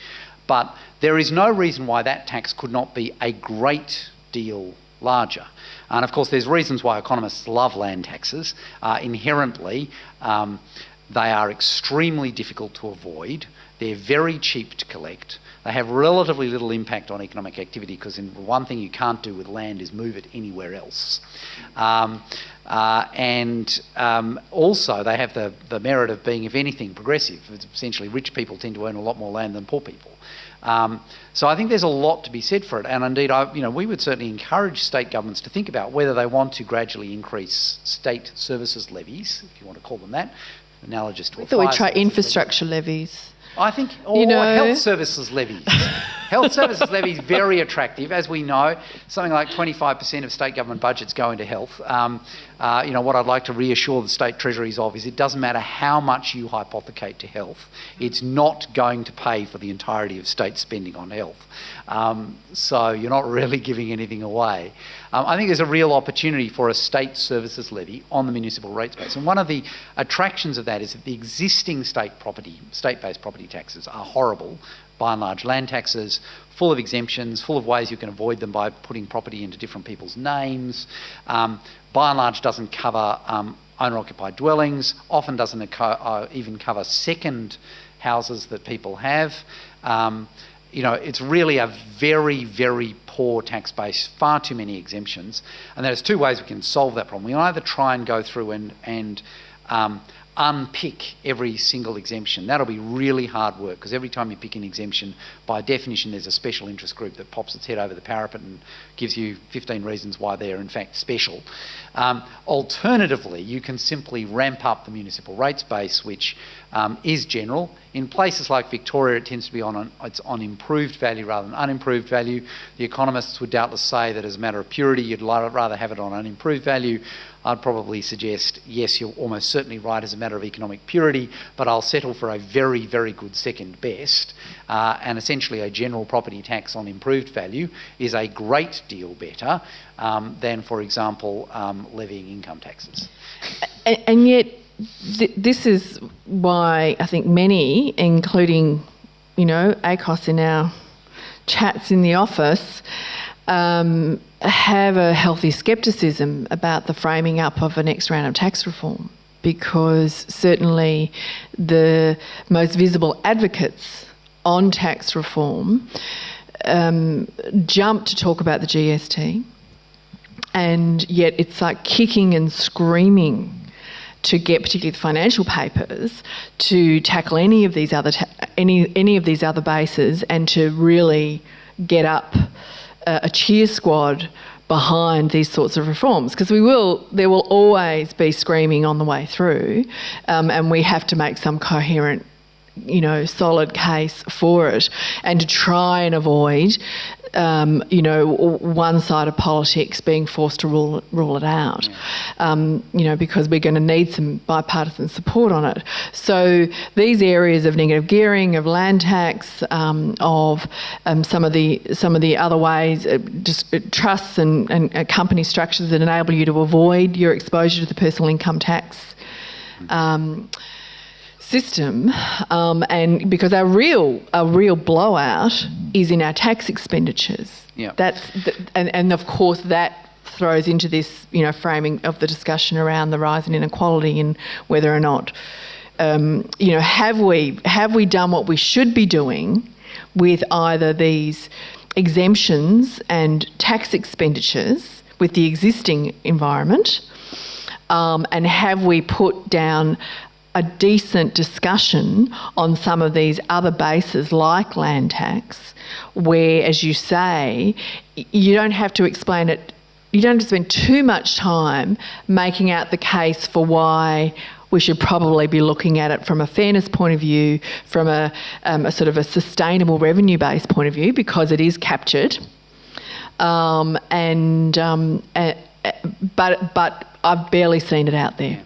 But there is no reason why that tax could not be a great deal larger. And of course, there's reasons why economists love land taxes. Inherently, they are extremely difficult to avoid. They're very cheap to collect. They have relatively little impact on economic activity, because one thing you can't do with land is move it anywhere else. And also they have the merit of being, if anything, progressive. It's essentially, rich people tend to own a lot more land than poor people. So I think there's a lot to be said for it, and indeed, we would certainly encourage state governments to think about whether they want to gradually increase state services levies, if you want to call them that, analogous to. I thought we'd try infrastructure levies. I think, or health services levies. Health services levy is very attractive. As we know, something like 25% of state government budgets go into health. What I'd like to reassure the state treasuries of is it doesn't matter how much you hypothecate to health, it's not going to pay for the entirety of state spending on health. So you're not really giving anything away. I think there's a real opportunity for a state services levy on the municipal rates base. And one of the attractions of that is that the existing state-based property taxes are horrible, by and large land taxes, full of exemptions, full of ways you can avoid them by putting property into different people's names. By and large doesn't cover owner-occupied dwellings, often doesn't even cover second houses that people have. It's really a very, very poor tax base, far too many exemptions. And there's two ways we can solve that problem. We either try and go through and unpick every single exemption. That'll be really hard work, because every time you pick an exemption, by definition there's a special interest group that pops its head over the parapet and gives you 15 reasons why they're in fact special. Alternatively, you can simply ramp up the municipal rates base, which is general. In places like Victoria, it tends to be on improved value rather than unimproved value. The economists would doubtless say that as a matter of purity, you'd rather have it on unimproved value. I'd probably suggest, yes, you're almost certainly right as a matter of economic purity, but I'll settle for a very, very good second best. And essentially a general property tax on improved value is a great deal better than, for example, levying income taxes. And yet, this is why I think many, including, ACOS in our chats in the office, have a healthy scepticism about the framing up of a next round of tax reform, because certainly the most visible advocates on tax reform jump to talk about the GST, and yet it's like kicking and screaming to get particularly the financial papers to tackle any of these other bases, and to really get up a cheer squad behind these sorts of reforms, because there will always be screaming on the way through, and we have to make some coherent, solid case for it, and to try and avoid one side of politics being forced to rule it out, because we're going to need some bipartisan support on it. So these areas of negative gearing, of land tax, of some of the other ways, just trusts and company structures that enable you to avoid your exposure to the personal income tax system, and because our real blowout is in our tax expenditures. Yeah. And of course that throws into this framing of the discussion around the rise in inequality, and whether or not have we done what we should be doing with either these exemptions and tax expenditures with the existing environment, and have we put down a decent discussion on some of these other bases like land tax, where, as you say, you don't have to explain it, you don't have to spend too much time making out the case for why we should probably be looking at it from a fairness point of view, from a sort of a sustainable revenue base point of view, because it is captured. But I've barely seen it out there.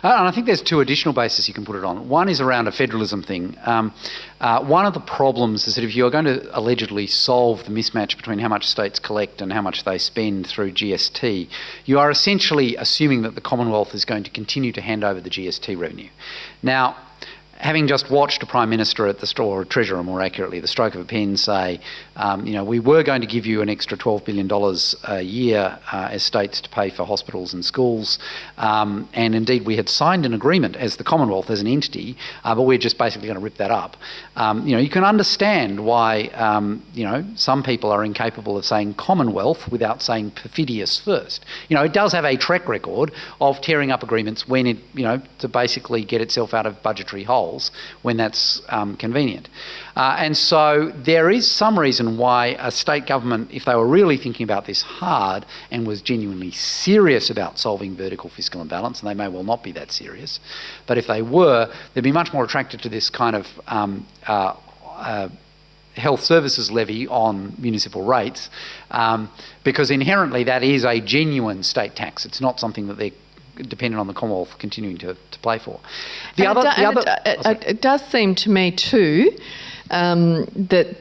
And I think there's two additional bases you can put it on. One is around a federalism thing. One of the problems is that if you're going to allegedly solve the mismatch between how much states collect and how much they spend through GST, you are essentially assuming that the Commonwealth is going to continue to hand over the GST revenue. Now, having just watched a Prime Minister or a Treasurer, more accurately, the stroke of a pen say, we were going to give you an extra $12 billion a year as states to pay for hospitals and schools, and indeed we had signed an agreement as the Commonwealth, as an entity, but we're just basically going to rip that up. You can understand why some people are incapable of saying Commonwealth without saying perfidious first. It does have a track record of tearing up agreements when it, to basically get itself out of budgetary holes when that's convenient. And so there is some reason why a state government, if they were really thinking about this hard and was genuinely serious about solving vertical fiscal imbalance, and they may well not be that serious, but if they were, they'd be much more attracted to this kind of health services levy on municipal rates, because inherently that is a genuine state tax. It's not something that they're dependent on the Commonwealth continuing to pay for. It does seem to me too that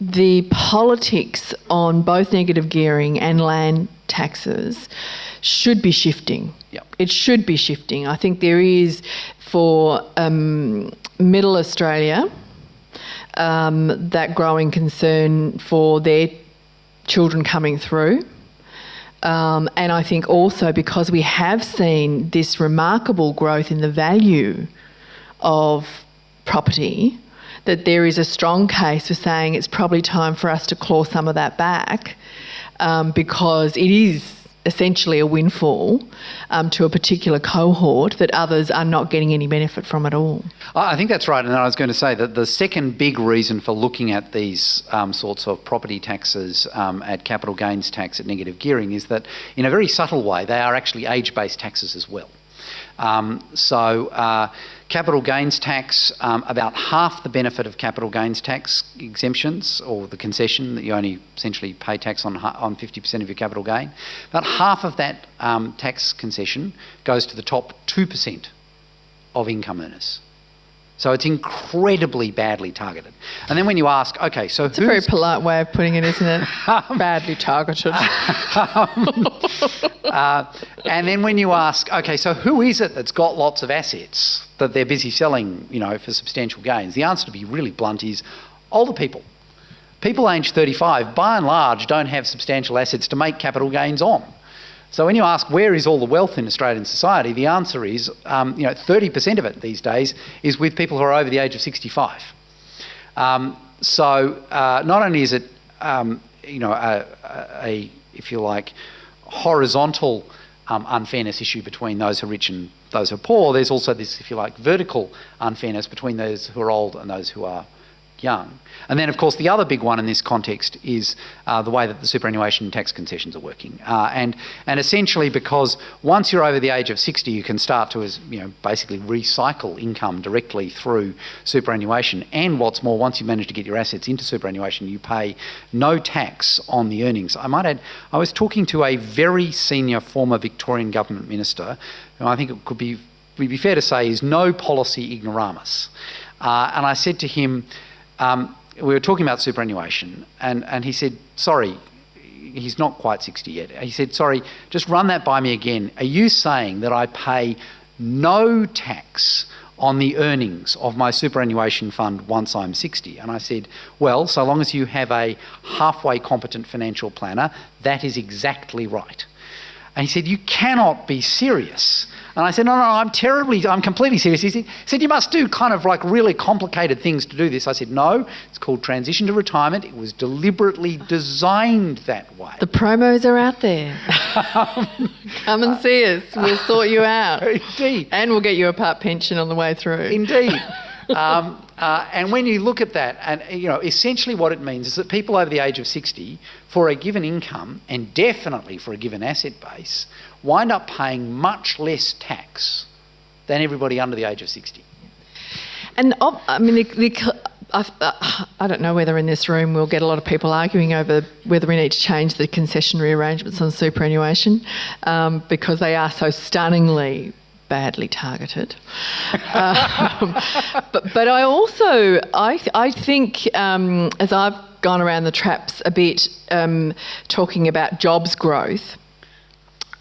the politics on both negative gearing and land taxes should be shifting. Yep. It should be shifting. I think there is for Middle Australia that growing concern for their children coming through. And I think also because we have seen this remarkable growth in the value of property, that there is a strong case for saying it's probably time for us to claw some of that back, because it is essentially a windfall to a particular cohort that others are not getting any benefit from at all. I think that's right, and I was going to say that the second big reason for looking at these sorts of property taxes, at capital gains tax, at negative gearing, is that in a very subtle way they are actually age-based taxes as well. Capital gains tax, about half the benefit of capital gains tax exemptions, or the concession that you only essentially pay tax on 50% of your capital gain, about half of that tax concession goes to the top 2% of income earners. So it's incredibly badly targeted. And then when you ask, okay, so it's a very polite way of putting it, isn't it? Badly targeted. And then when you ask, okay, so who is it that's got lots of assets that they're busy selling, for substantial gains? The answer, to be really blunt, is older people. People aged 35, by and large, don't have substantial assets to make capital gains on. So when you ask where is all the wealth in Australian society, the answer is 30% of it these days is with people who are over the age of 65. Not only is it a if you like, horizontal unfairness issue between those who are rich and those who are poor, there's also this, if you like, vertical unfairness between those who are old and those who are young. And then, of course, the other big one in this context is the way that the superannuation tax concessions are working. And essentially, because once you're over the age of 60, you can start to, basically recycle income directly through superannuation. And what's more, once you manage to get your assets into superannuation, you pay no tax on the earnings. I might add, I was talking to a very senior former Victorian government minister, who I think it would be fair to say is no policy ignoramus. And I said to him, we were talking about superannuation, and he said, sorry, he's not quite 60 yet. He said, sorry, just run that by me again. Are you saying that I pay no tax on the earnings of my superannuation fund once I'm 60? And I said, well, so long as you have a halfway competent financial planner, that is exactly right. And he said, you cannot be serious. And I said, no, I'm completely serious. He said, you must do kind of like really complicated things to do this. I said, no, it's called transition to retirement. It was deliberately designed that way. The promos are out there. Come and see us. We'll sort you out. Indeed. And we'll get you a part pension on the way through. Indeed. And when you look at that, and essentially what it means is that people over the age of 60, for a given income, and definitely for a given asset base, wind up paying much less tax than everybody under the age of 60. And I don't know whether in this room we'll get a lot of people arguing over whether we need to change the concessionary arrangements on superannuation, because they are so stunningly badly targeted. But I also, I think, as I've gone around the traps a bit, talking about jobs growth,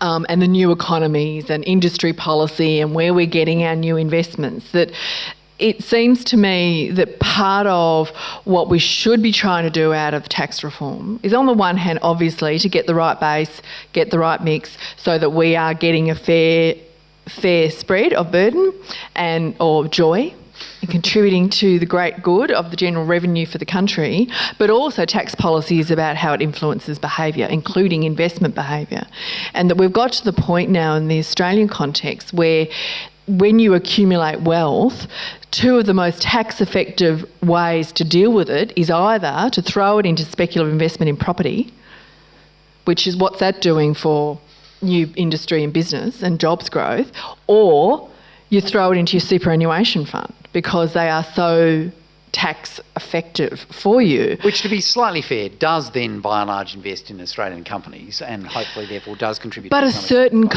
and the new economies and industry policy and where we're getting our new investments, that it seems to me that part of what we should be trying to do out of tax reform is, on the one hand, obviously, to get the right base, get the right mix, so that we are getting a fair spread of burden or joy, and contributing to the great good of the general revenue for the country. But also tax policy is about how it influences behaviour, including investment behaviour. And that we've got to the point now in the Australian context where, when you accumulate wealth, two of the most tax effective ways to deal with it is either to throw it into speculative investment in property, which is what's that doing for new industry and business and jobs growth, or you throw it into your superannuation fund, because they are so tax effective for you. Which, to be slightly fair, does then by and large invest in Australian companies and hopefully therefore does contribute But to a certain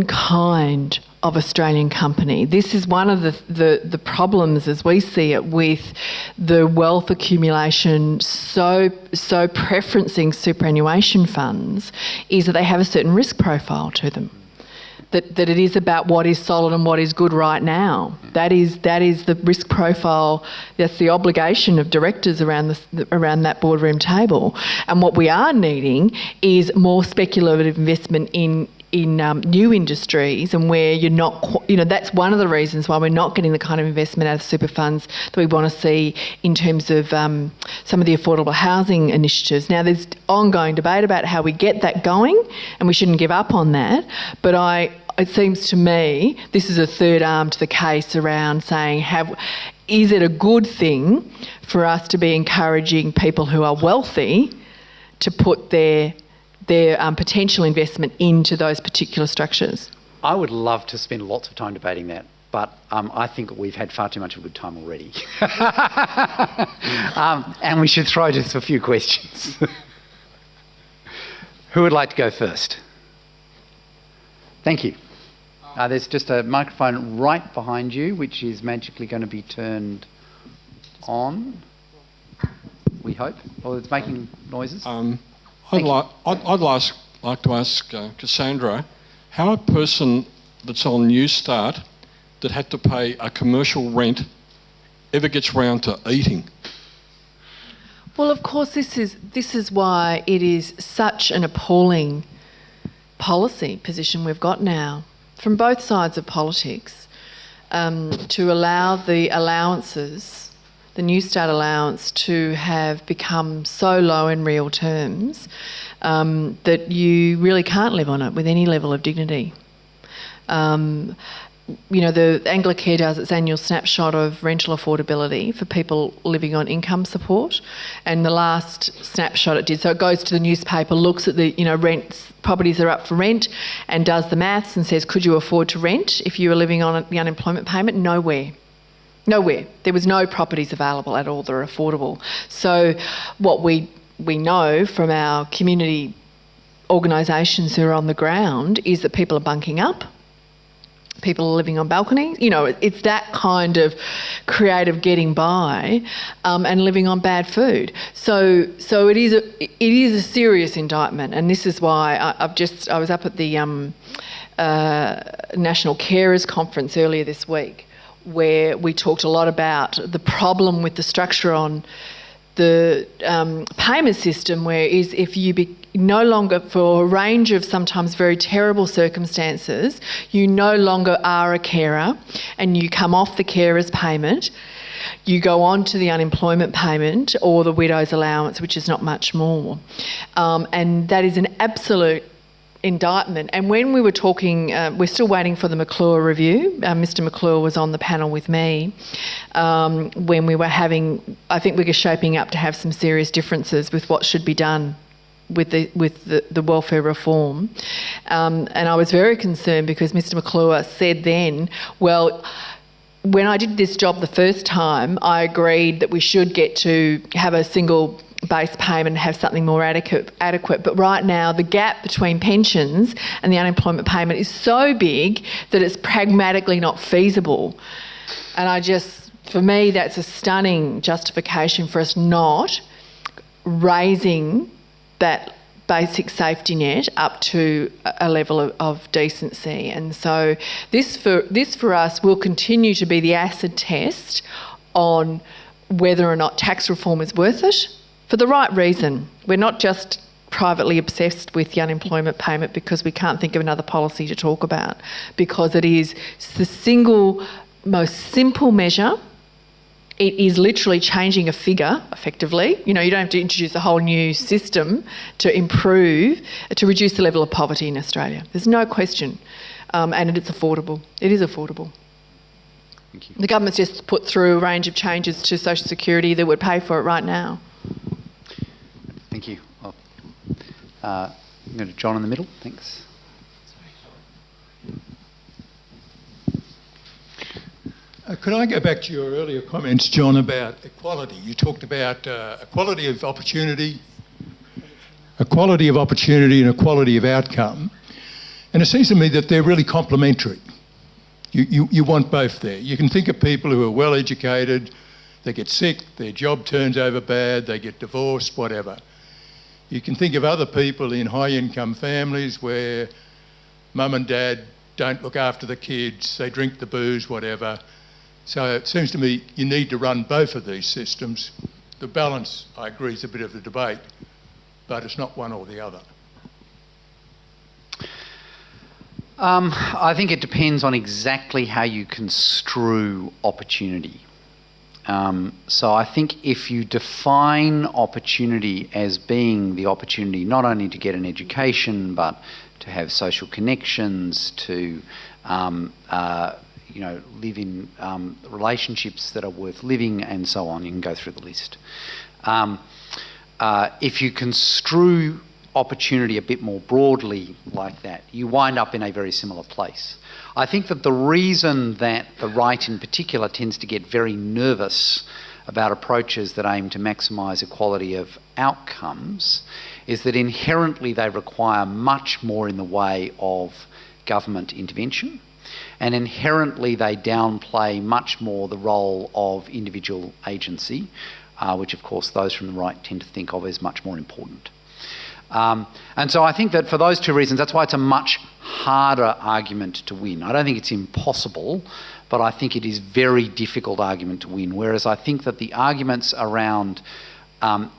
kind of Australian company. This is one of the problems as we see it with the wealth accumulation so preferencing superannuation funds, is that they have a certain risk profile to them. That it is about what is solid and what is good right now. That is the risk profile. That's the obligation of directors around that boardroom table. And what we are needing is more speculative investment in new industries, and where you're not, that's one of the reasons why we're not getting the kind of investment out of super funds that we want to see in terms of some of the affordable housing initiatives. Now, there's ongoing debate about how we get that going, and we shouldn't give up on that. But it seems to me this is a third arm to the case around saying, is it a good thing for us to be encouraging people who are wealthy to put their potential investment into those particular structures? I would love to spend lots of time debating that, but I think we've had far too much of a good time already. And we should throw just a few questions. Who would like to go first? Thank you. There's just a microphone right behind you, which is magically going to be turned on, we hope, or it's making noises. I'd like to ask Cassandra, how a person that's on New Start that had to pay a commercial rent ever gets round to eating? Well, of course, this is why it is such an appalling policy position we've got now from both sides of politics, to allow the allowances, the New Start allowance, to have become so low in real terms that you really can't live on it with any level of dignity. The Anglicare does its annual snapshot of rental affordability for people living on income support, and the last snapshot it did, so it goes to the newspaper, looks at the rents, properties are up for rent, and does the maths and says, could you afford to rent if you were living on the unemployment payment? Nowhere. There was no properties available at all that are affordable. So what we know from our community organisations who are on the ground is that people are bunking up. People are living on balconies. It's that kind of creative getting by, and living on bad food. So it is a serious indictment, and this is why I was up at the National Carers Conference earlier this week, where we talked a lot about the problem with the structure on the payment system, where is if you no longer, for a range of sometimes very terrible circumstances, you no longer are a carer and you come off the carer's payment, you go on to the unemployment payment or the widow's allowance, which is not much more. And that is an absolute indictment. And when we were talking, we're still waiting for the McClure review. Mr. McClure was on the panel with me when we were having, I think we were shaping up to have some serious differences with what should be done with the welfare reform. And I was very concerned because Mr. McClure said then, well, when I did this job the first time, I agreed that we should get to have a single base payment and have something more adequate. But right now, the gap between pensions and the unemployment payment is so big that it's pragmatically not feasible. And for me, that's a stunning justification for us not raising that basic safety net up to a level of decency. And so this for us will continue to be the acid test on whether or not tax reform is worth it, for the right reason. We're not just privately obsessed with the unemployment payment because we can't think of another policy to talk about, because it is the single most simple measure. It is literally changing a figure, effectively. You don't have to introduce a whole new system to reduce the level of poverty in Australia. There's no question. And it's affordable. It is affordable. Thank you. The government's just put through a range of changes to Social Security that would pay for it right now. Thank you. I'm going to John in the middle. Thanks. Could I go back to your earlier comments, John, about equality? You talked about equality of opportunity and equality of outcome. And it seems to me that they're really complementary. You want both there. You can think of people who are well educated, they get sick, their job turns over bad, they get divorced, whatever. You can think of other people in high income families where mum and dad don't look after the kids, they drink the booze, whatever. So it seems to me you need to run both of these systems. The balance, I agree, is a bit of a debate, but it's not one or the other. I think it depends on exactly how you construe opportunity. So I think if you define opportunity as being the opportunity not only to get an education, but to have social connections, to live in relationships that are worth living, and so on, you can go through the list. If you construe opportunity a bit more broadly like that, you wind up in a very similar place. I think that the reason that the right in particular tends to get very nervous about approaches that aim to maximise equality of outcomes is that inherently they require much more in the way of government intervention, and inherently they downplay much more the role of individual agency, which of course those from the right tend to think of as much more important. And so I think that for those two reasons, that's why it's a much harder argument to win. I don't think it's impossible, but I think it is a very difficult argument to win, whereas I think that the arguments around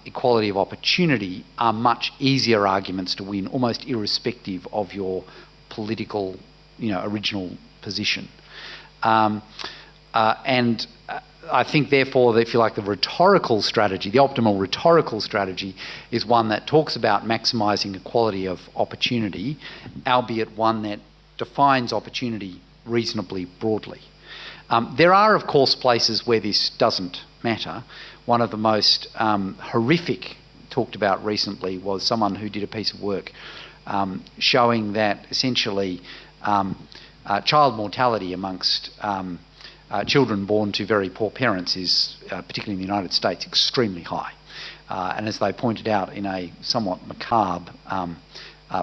equality of opportunity are much easier arguments to win, almost irrespective of your political, original position. And I think, therefore, that if you like, the rhetorical strategy, the optimal rhetorical strategy, is one that talks about maximising equality of opportunity, albeit one that defines opportunity reasonably broadly. There are, of course, places where this doesn't matter. One of the most horrific talked about recently was someone who did a piece of work showing that essentially child mortality amongst children born to very poor parents is, particularly in the United States, extremely high. And as they pointed out in a somewhat macabre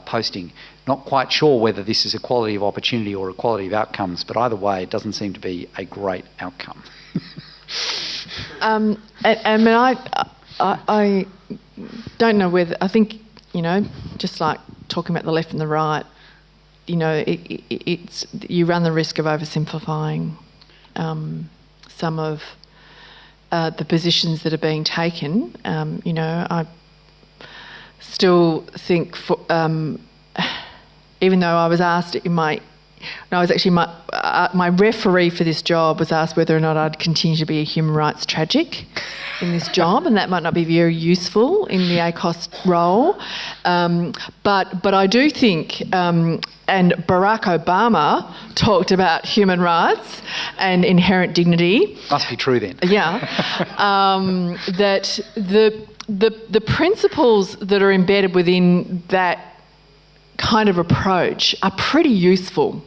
posting, not quite sure whether this is equality of opportunity or equality of outcomes, but either way, it doesn't seem to be a great outcome. I don't know whether, I think, just like talking about the left and the right, it's you run the risk of oversimplifying some of the positions that are being taken. I still think, even though I was asked in my referee for this job was asked whether or not I'd continue to be a human rights tragic in this job, and that might not be very useful in the ACOS role. But I do think, and Barack Obama talked about human rights and inherent dignity. Must be true then. Yeah. That the principles that are embedded within that kind of approach are pretty useful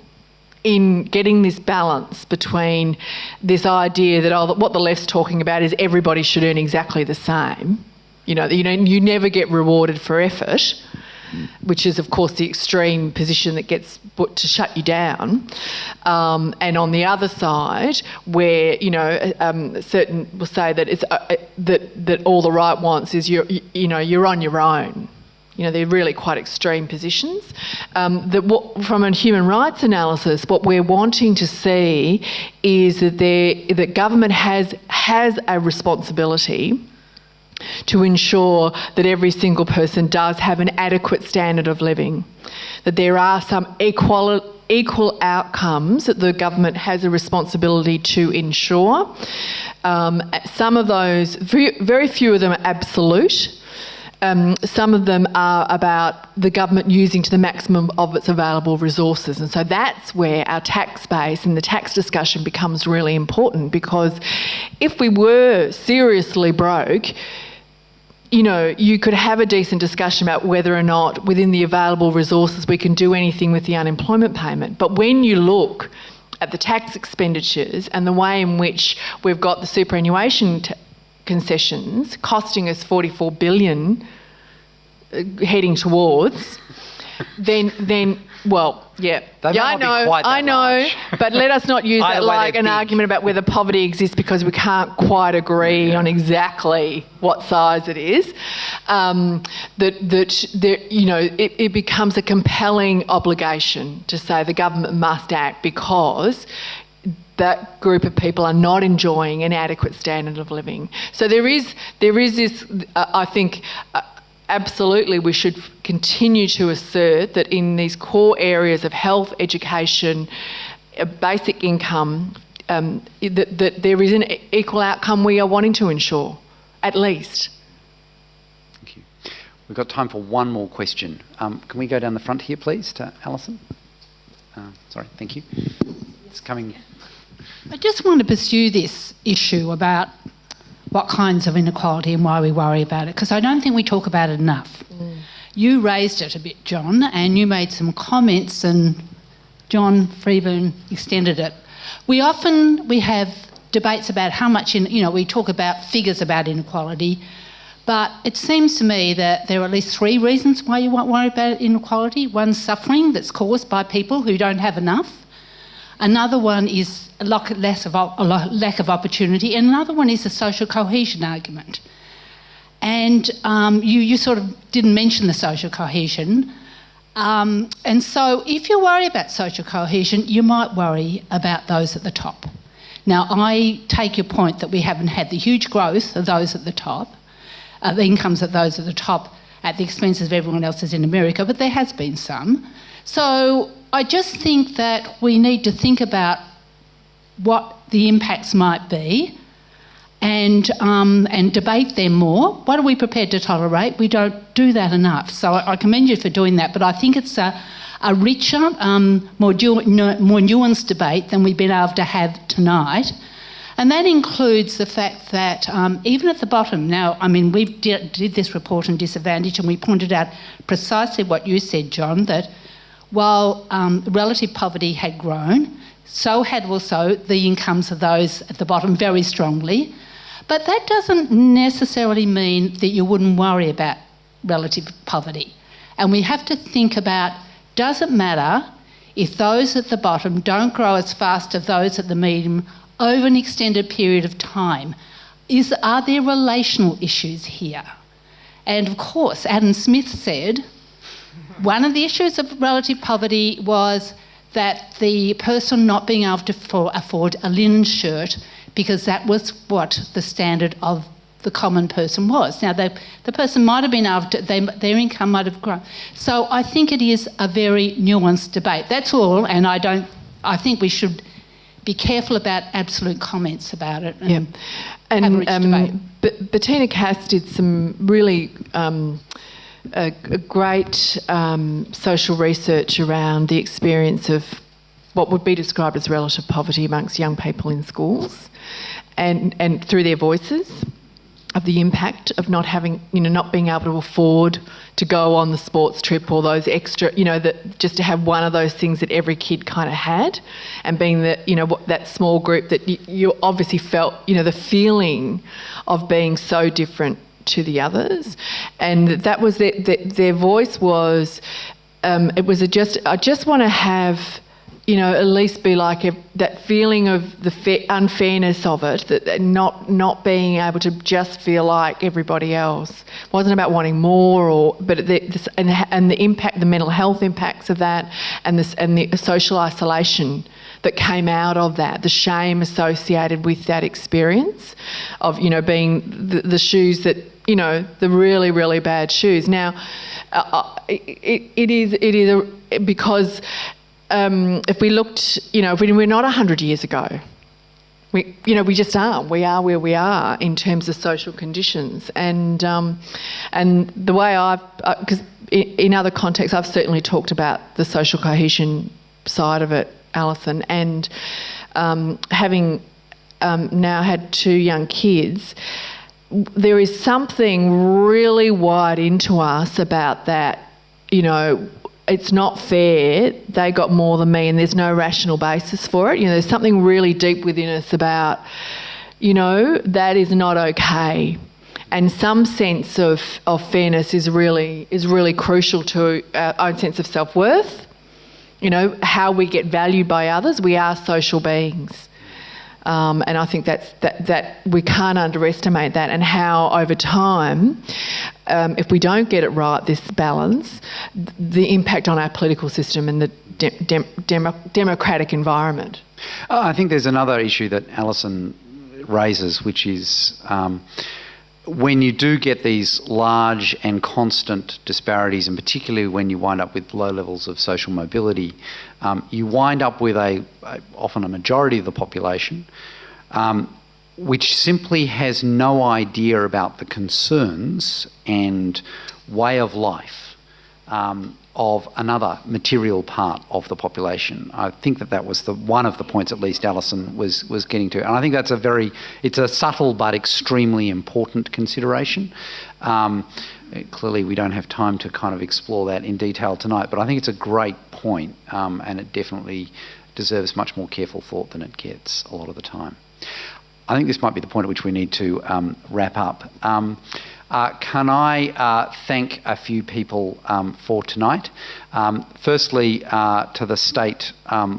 in getting this balance between this idea that what the left's talking about is everybody should earn exactly the same. You never get rewarded for effort, which is, of course, the extreme position that gets put to shut you down. And on the other side, where certain will say that it's that all the right wants is you're on your own. They're really quite extreme positions. From a human rights analysis, what we're wanting to see is that government has a responsibility to ensure that every single person does have an adequate standard of living, that there are some equal outcomes that the government has a responsibility to ensure. Some of those, very few of them are absolute. Some of them are about the government using to the maximum of its available resources. And so that's where our tax base and the tax discussion becomes really important, because if we were seriously broke, you could have a decent discussion about whether or not within the available resources we can do anything with the unemployment payment. But when you look at the tax expenditures and the way in which we've got the superannuation concessions costing us $44 billion heading towards, then well, yeah. They yeah, might not be quite that I know, large. but let us not use Either that way, like they're an big. argument about whether poverty exists because we can't quite agree on exactly what size it is. It becomes a compelling obligation to say the government must act because that group of people are not enjoying an adequate standard of living. So there is this, I think, absolutely we should continue to assert that in these core areas of health, education, basic income, that there is an equal outcome we are wanting to ensure, at least. Thank you. We've got time for one more question. Can we go down the front here, please, to Alison? Sorry, thank you. It's coming. I just want to pursue this issue about what kinds of inequality and why we worry about it, because I don't think we talk about it enough. You raised it a bit, John, and you made some comments, and John Freeburn extended it. We have debates about how much, we talk about figures about inequality, but it seems to me that there are at least 3 reasons why you won't worry about inequality. One, suffering that's caused by people who don't have enough. Another one is a lack of opportunity, and another one is the social cohesion argument. And you sort of didn't mention the social cohesion. And so if you worry about social cohesion, you might worry about those at the top. Now, I take your point that we haven't had the huge growth of those at the top, the incomes of those at the top at the expense of everyone else's in America, but there has been some. So I just think that we need to think about what the impacts might be and debate them more. What are we prepared to tolerate? We don't do that enough. So I commend you for doing that, but I think it's a richer, more nuanced debate than we've been able to have tonight. And that includes the fact that even at the bottom, now, I mean, we did this report on disadvantage and we pointed out precisely what you said, John, that while relative poverty had grown, so had also the incomes of those at the bottom very strongly. But that doesn't necessarily mean that you wouldn't worry about relative poverty. And we have to think about, does it matter if those at the bottom don't grow as fast as those at the medium over an extended period of time? Are there relational issues here? And of course, Adam Smith said, one of the issues of relative poverty was that the person not being able to afford a linen shirt because that was what the standard of the common person was. Now, the person might have been able to, their income might have grown. So I think it is a very nuanced debate. That's all, and I think we should be careful about absolute comments about it. Yeah. Have a rich debate. Bettina Cass did some really a great social research around the experience of what would be described as relative poverty amongst young people in schools, and through their voices of the impact of not having, not being able to afford to go on the sports trip or those extra, that just to have one of those things that every kid kind of had, and being that, that small group that you obviously felt, the feeling of being so different to the others, and that was their voice was, it was I just want to have, at least be like that feeling of the unfairness of it, that not being able to just feel like everybody else. It wasn't about wanting more, but the impact, the mental health impacts of that, and the social isolation that came out of that, the shame associated with that experience of, being the shoes that, the really, really bad shoes. Now, it is because if we looked, if we're not 100 years ago, we just aren't. We are where we are in terms of social conditions, and the way because in other contexts, I've certainly talked about the social cohesion side of it, Alison, and having now had 2 young kids, there is something really wired into us about that, it's not fair, they got more than me and there's no rational basis for it. You know, there's something really deep within us about, you know, that is not okay. And some sense of fairness is really crucial to our own sense of self-worth. You know, how we get valued by others. We are social beings. And I think that we can't underestimate that, and how over time, if we don't get it right, this balance, the impact on our political system and the democratic environment. I think there's another issue that Alison raises, which is when you do get these large and constant disparities, and particularly when you wind up with low levels of social mobility, you wind up with often a majority of the population which simply has no idea about the concerns and way of life of another material part of the population. I think that was one of the points, at least, Alison was getting to, and I think that's it's a subtle but extremely important consideration. Clearly, we don't have time to kind of explore that in detail tonight, but I think it's a great point, and it definitely deserves much more careful thought than it gets a lot of the time. I think this might be the point at which we need to wrap up. Can I thank a few people for tonight? Firstly, to the State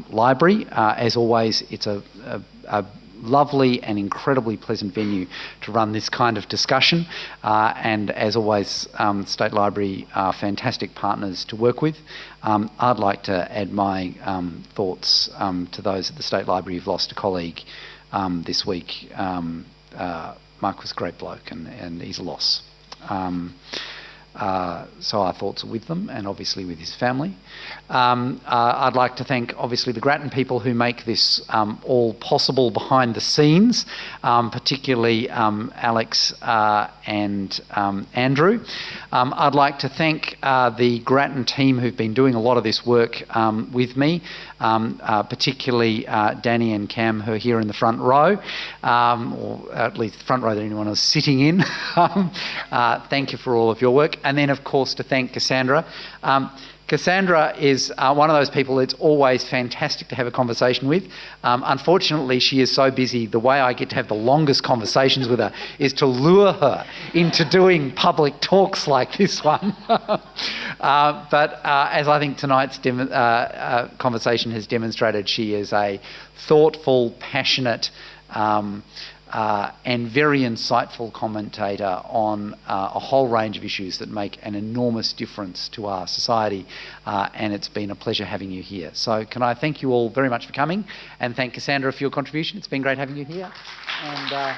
Library. As always, it's a lovely and incredibly pleasant venue to run this kind of discussion. And as always, State Library are fantastic partners to work with. I'd like to add my thoughts to those at the State Library who've lost a colleague this week. Mark was a great bloke, and he's a loss. So our thoughts are with them, and obviously with his family. I'd like to thank, obviously, the Grattan people who make this all possible behind the scenes, particularly Alex and Andrew. I'd like to thank the Grattan team who've been doing a lot of this work with me, particularly Danny and Cam, who are here in the front row, or at least the front row that anyone is sitting in. Thank you for all of your work. And then, of course, to thank Cassandra. Cassandra is one of those people it's always fantastic to have a conversation with. Unfortunately, she is so busy. The way I get to have the longest conversations with her is to lure her into doing public talks like this one. But as I think tonight's conversation has demonstrated, she is a thoughtful, passionate, and very insightful commentator on a whole range of issues that make an enormous difference to our society, and it's been a pleasure having you here. So can I thank you all very much for coming, and thank Cassandra for your contribution. It's been great having you here. And